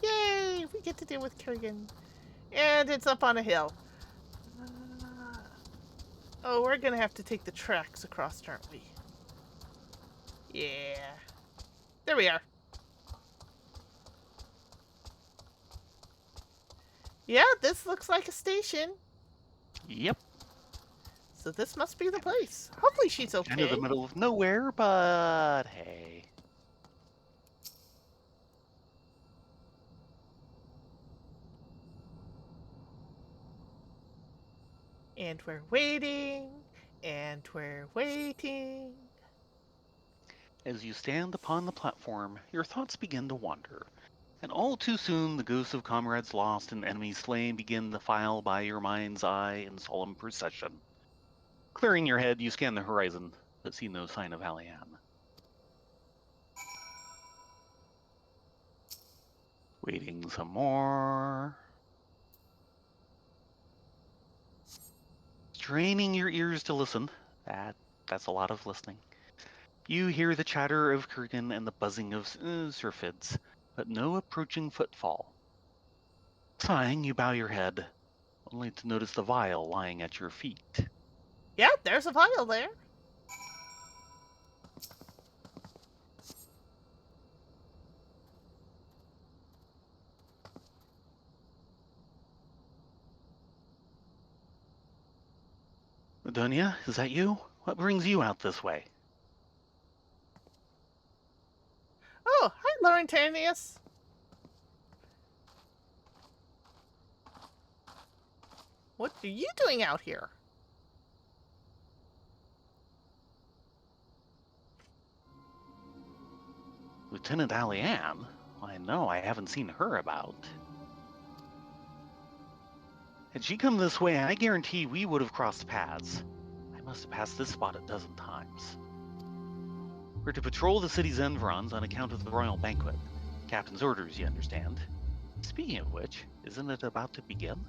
Yay! We get to deal with Kurgan. And it's up on a hill. Oh, we're gonna have to take the tracks across, aren't we? Yeah. There we are. Yeah, this looks like a station. Yep. So this must be the place. Hopefully she's okay. Kind of the middle of nowhere, but hey. And we're waiting. And we're waiting. As you stand upon the platform, your thoughts begin to wander. And all too soon, the ghosts of comrades lost and enemies slain begin to file by your mind's eye in solemn procession. Clearing your head, you scan the horizon, but see no sign of Hallian. Waiting some more. Straining your ears to listen. That's a lot of listening. You hear the chatter of Kurgan and the buzzing of syrphids, but no approaching footfall. Sighing, you bow your head, only to notice the vial lying at your feet. Yeah, there's a vial there. Madonia, is that you? What brings you out this way? Oh, hi, Laurentanius. What are you doing out here? Lieutenant Allianne? I know I haven't seen her about. Had she come this way, I guarantee we would have crossed paths. I must have passed this spot a dozen times. We're to patrol the city's environs on account of the royal banquet. Captain's orders, you understand. Speaking of which, isn't it about to begin?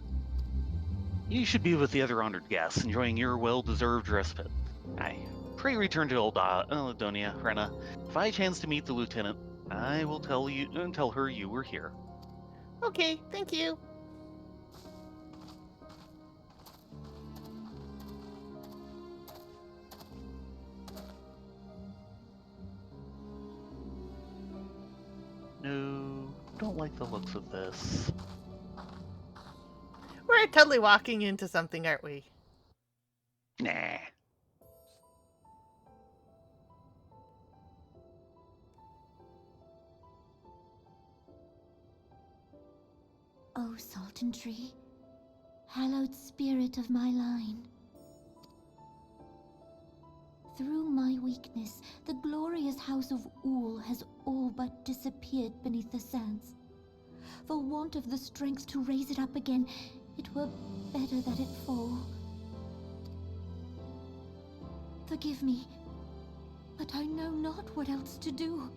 You should be with the other honored guests, enjoying your well-deserved respite. Aye, pray return to old Eladonia, Rena. If I chance to meet the lieutenant, I will tell her you were here. Okay, thank you. No, don't like the looks of this. We're totally walking into something, aren't we? Nah. O Sultan Tree, hallowed spirit of my line. Through my weakness, the glorious house of Ul has all but disappeared beneath the sands. For want of the strength to raise it up again, it were better that it fall. Forgive me, but I know not what else to do.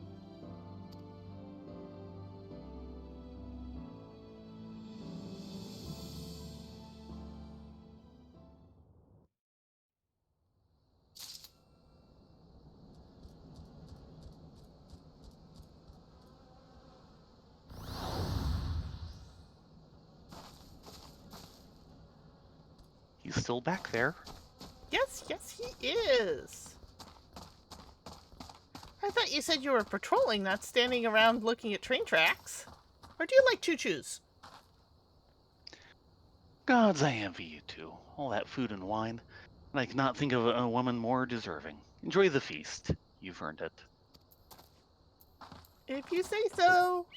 He's still back there. Yes, he is. I thought you said you were patrolling, not standing around looking at train tracks. Or do you like choo-choos? Gods, I envy you two. All that food and wine. And I cannot think of a woman more deserving. Enjoy the feast. You've earned it. If you say so.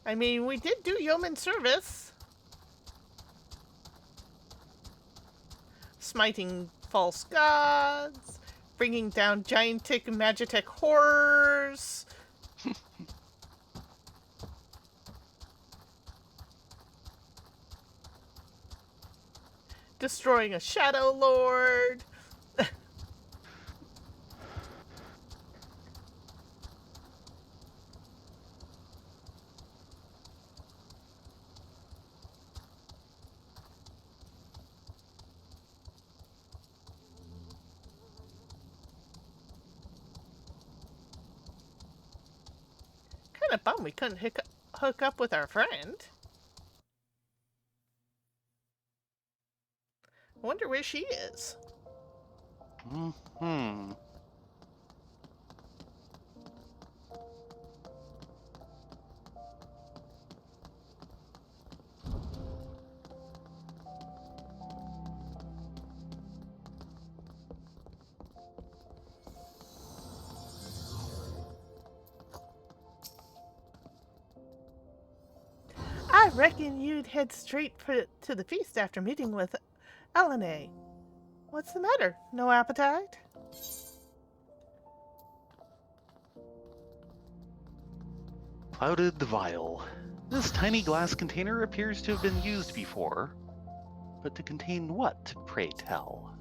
I mean, we did do yeoman service. Smiting false gods, bringing down gigantic magitech horrors. Destroying a shadow lord. Kind of bummed we couldn't hook up with our friend. I wonder where she is. I reckon you'd head straight to the feast after meeting with Elena. What's the matter? No appetite? Clouded vial. This tiny glass container appears to have been used before. But to contain what, pray tell?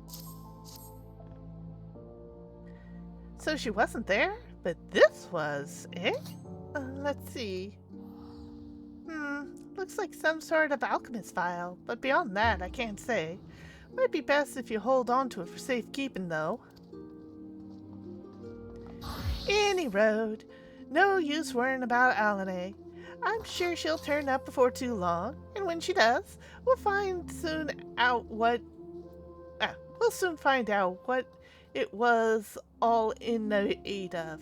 So she wasn't there, but this was, eh? Let's see. Looks like some sort of alchemist vial, but beyond that, I can't say. Might be best if you hold on to it for safekeeping, though. Any road. No use worrying about Alane. I'm sure she'll turn up before too long, and when she does, we'll soon find out what it was all in the aid of.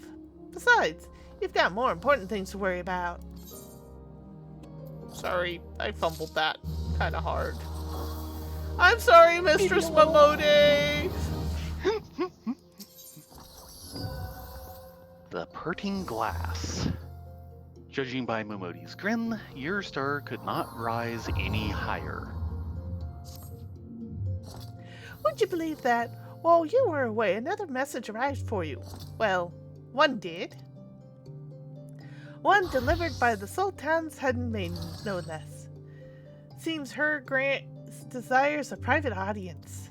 Besides, you've got more important things to worry about. Sorry, I fumbled that kind of hard. I'm sorry, Mistress Momode! The parting glass. Judging by Momodi's grin, your star could not rise any higher. Would you believe that? While you were away, another message arrived for you. Well, one did. One delivered by the Sultan's hidden maiden, no less. Seems her grant desires a private audience.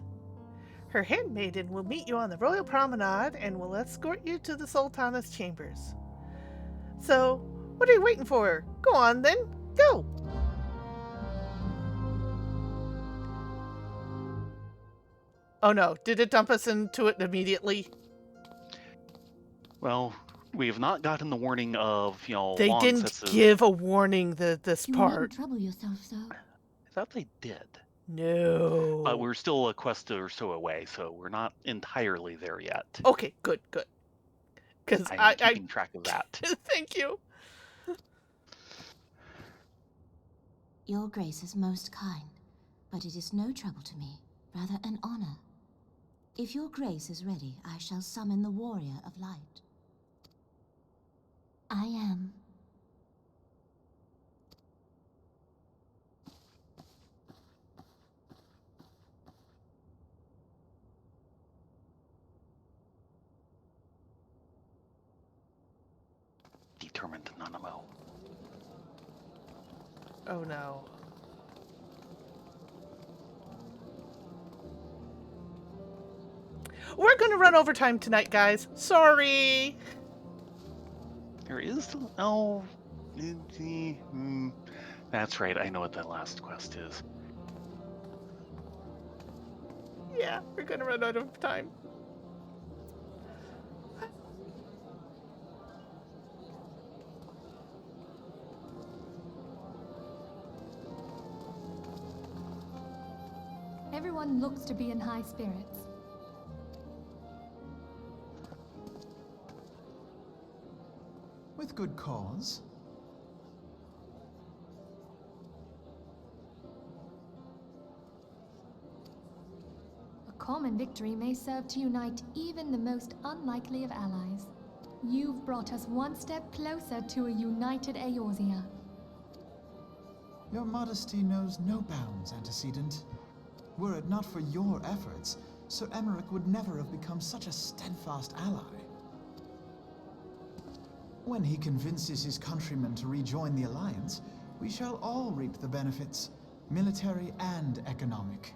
Her handmaiden will meet you on the royal promenade and will escort you to the Sultana's chambers. So, what are you waiting for? Go on then, go! Oh no, did it dump us into it immediately? Well, we have not gotten the warning of, They long didn't sets of... give a warning this You part. needn't trouble yourself so. I thought they did. No. But we're still a quest or so away, so we're not entirely there yet. Okay, good. Because I'm keeping track of that. Thank you. Your grace is most kind, but it is no trouble to me, rather an honor. If your grace is ready, I shall summon the warrior of light. I am. Determined Nanamo. Oh no. We're gonna run overtime tonight, guys. Sorry. There is... Oh... That's right, I know what that last quest is. Yeah, we're gonna run out of time. Everyone looks to be in high spirits. With good cause. A common victory may serve to unite even the most unlikely of allies. You've brought us one step closer to a united Eorzea. Your modesty knows no bounds, antecedent. Were it not for your efforts, Sir Emmerich would never have become such a steadfast ally. When he convinces his countrymen to rejoin the Alliance, we shall all reap the benefits, military and economic.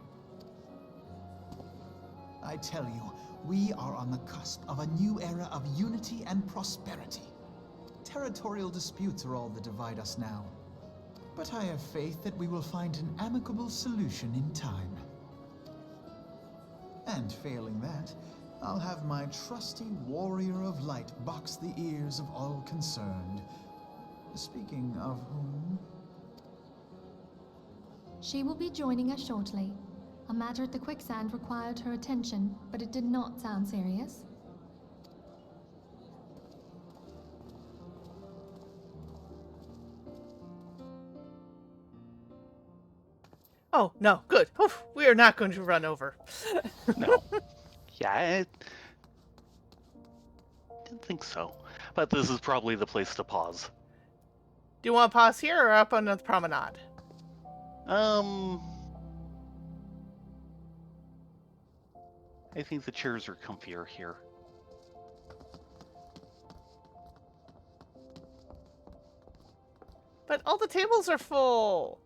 I tell you, we are on the cusp of a new era of unity and prosperity. Territorial disputes are all that divide us now. But I have faith that we will find an amicable solution in time. And failing that, I'll have my trusty warrior of light box the ears of all concerned. Speaking of whom... She will be joining us shortly. A matter at the quicksand required her attention, but it did not sound serious. Oh, no, good. Oof, we are not going to run over. No. Yeah, I didn't think so. But this is probably the place to pause. Do you want to pause here or up on the promenade? I think the chairs are comfier here. But all the tables are full.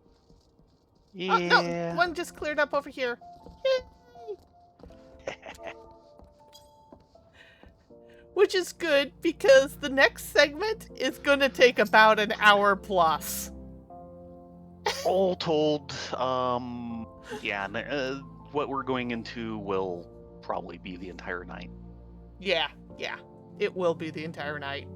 Yeah. Oh, no, one just cleared up over here. Yay! Which is good because the next segment is going to take about an hour plus. All told, yeah, what we're going into will probably be the entire night. Yeah, it will be the entire night.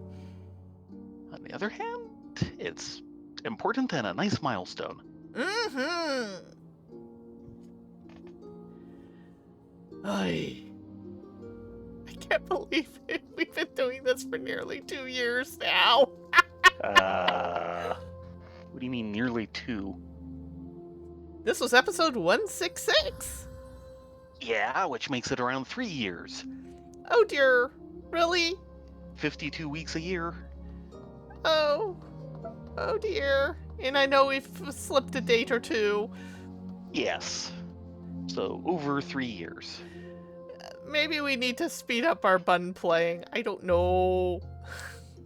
On the other hand, it's important and a nice milestone. Mm-hmm. I can't believe it. We've been doing this for nearly 2 years now. What do you mean nearly 2? This was episode 166. Yeah, which makes it around 3 years. Oh dear. Really? 52 weeks a year. Oh. Oh dear. And I know we've slipped a date or two. Yes. So over 3 years. Maybe we need to speed up our bun playing. I don't know.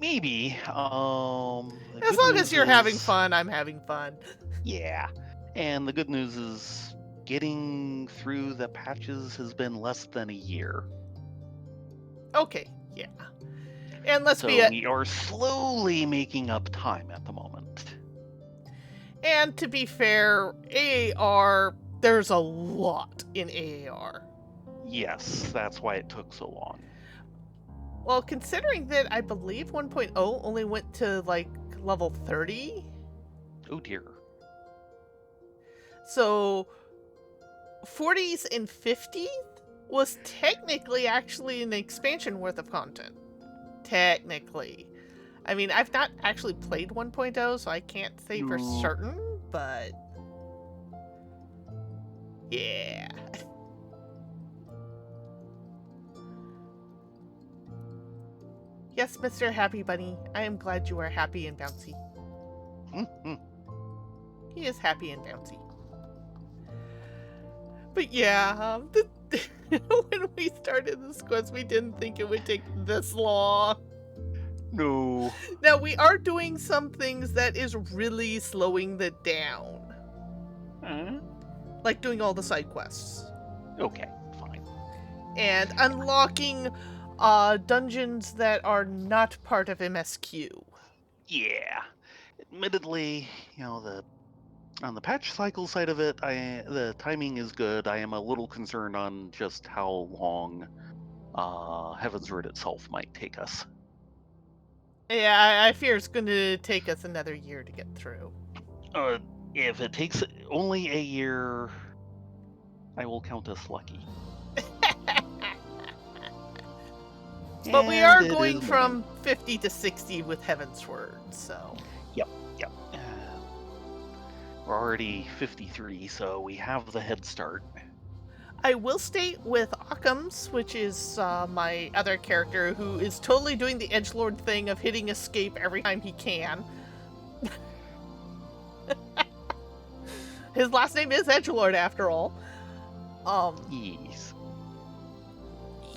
Maybe. The As good long news as you're having is- fun, I'm having fun. Yeah. And the good news is getting through the patches has been less than a year. Okay, yeah. And let's So be we are slowly making up time at the moment. and to be fair, AAR, there's a lot in AAR. Yes, that's why it took so long. Well, considering that I believe 1.0 only went to like level 30, Oh dear. so 40s and 50s was technically actually an expansion worth of content. Technically. I mean, I've not actually played 1.0, so I can't say for No. certain, but yeah. Yes, Mr. Happy Bunny, I am glad you are happy and bouncy. Mhm. He is happy and bouncy. But yeah, when we started this quest, we didn't think it would take this long. No. Now, we are doing some things that is really slowing the down. Like doing all the side quests. Okay, fine. And unlocking dungeons that are not part of MSQ. Yeah. Admittedly, on the patch cycle side of it, the timing is good. I am a little concerned on just how long Heaven's Word itself might take us. Yeah, I fear it's going to take us another year to get through. If it takes only a year, I will count us lucky. But we And are it going is from 50 to 60 with Heaven's Word, so... Yep. We're already 53, so we have the head start. I will state with Occam's, which is my other character, who is totally doing the edgelord thing of hitting escape every time he can. His last name is Edgelord, after all. Yes.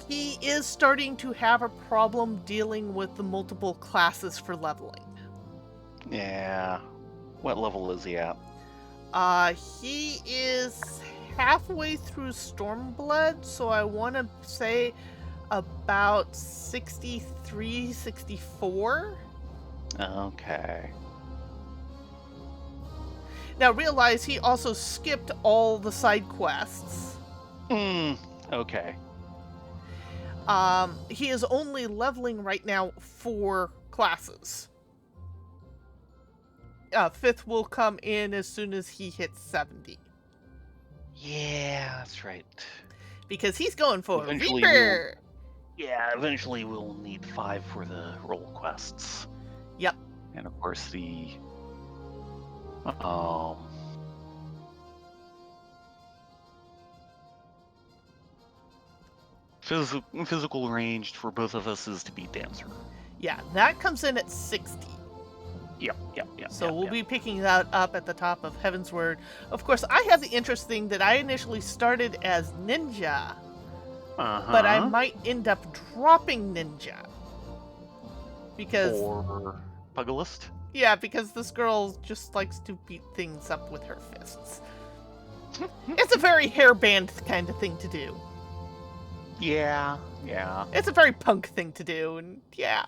He is starting to have a problem dealing with the multiple classes for leveling. Yeah. What level is he at? He is halfway through Stormblood, so I want to say about 63, 64. Okay. Now realize he also skipped all the side quests. Okay. He is only leveling right now 4 classes. 5th will come in as soon as he hits 70. Yeah, that's right. Because he's going for Eventually Reaper! Eventually we'll need 5 for the role quests. Yep. And of course the physical range for both of us is to be Dancer. Yeah, that comes in at 60. Yep. So we'll be picking that up at the top of Heaven's Word. Of course, I have the interesting that I initially started as Ninja, but I might end up dropping Ninja. Because... Or Pugilist? Yeah, because this girl just likes to beat things up with her fists. It's a very hairband kind of thing to do. Yeah. It's a very punk thing to do, and yeah.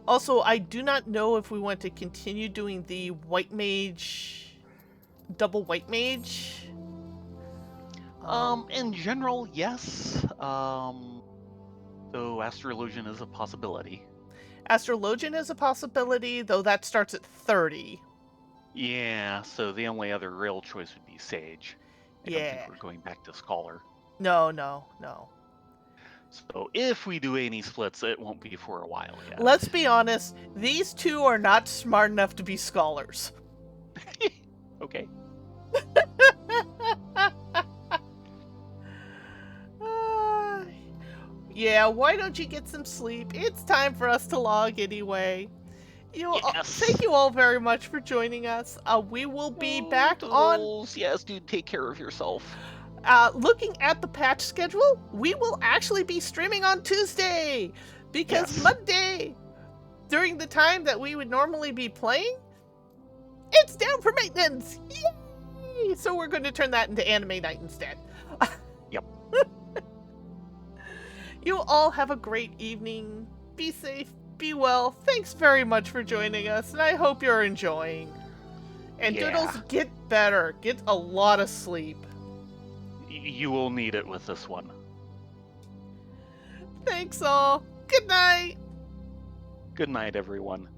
Also, I do not know if we want to continue doing the white mage, double white mage. In general, yes. Though Astrologian is a possibility. Astrologian is a possibility, though that starts at 30. Yeah, so the only other real choice would be Sage. I don't think we're going back to Scholar. No. So if we do any splits, it won't be for a while yet. Let's be honest, these two are not smart enough to be scholars. Okay. Yeah, why don't you get some sleep? It's time for us to log anyway. Thank you all very much for joining us. We will be back on Toodles. Yes, dude, take care of yourself. looking at the patch schedule. We will actually be streaming on Tuesday because Yes. Monday, during the time that we would normally be playing, it's down for maintenance. Yay! So we're going to turn that into anime night instead. Yep. You all have a great evening. Be safe, be well. Thanks very much for joining us, and I hope you're enjoying. And Yeah. Doodles, get better. Get a lot of sleep. You will need it with this one. Thanks all. Good night. Good night, everyone.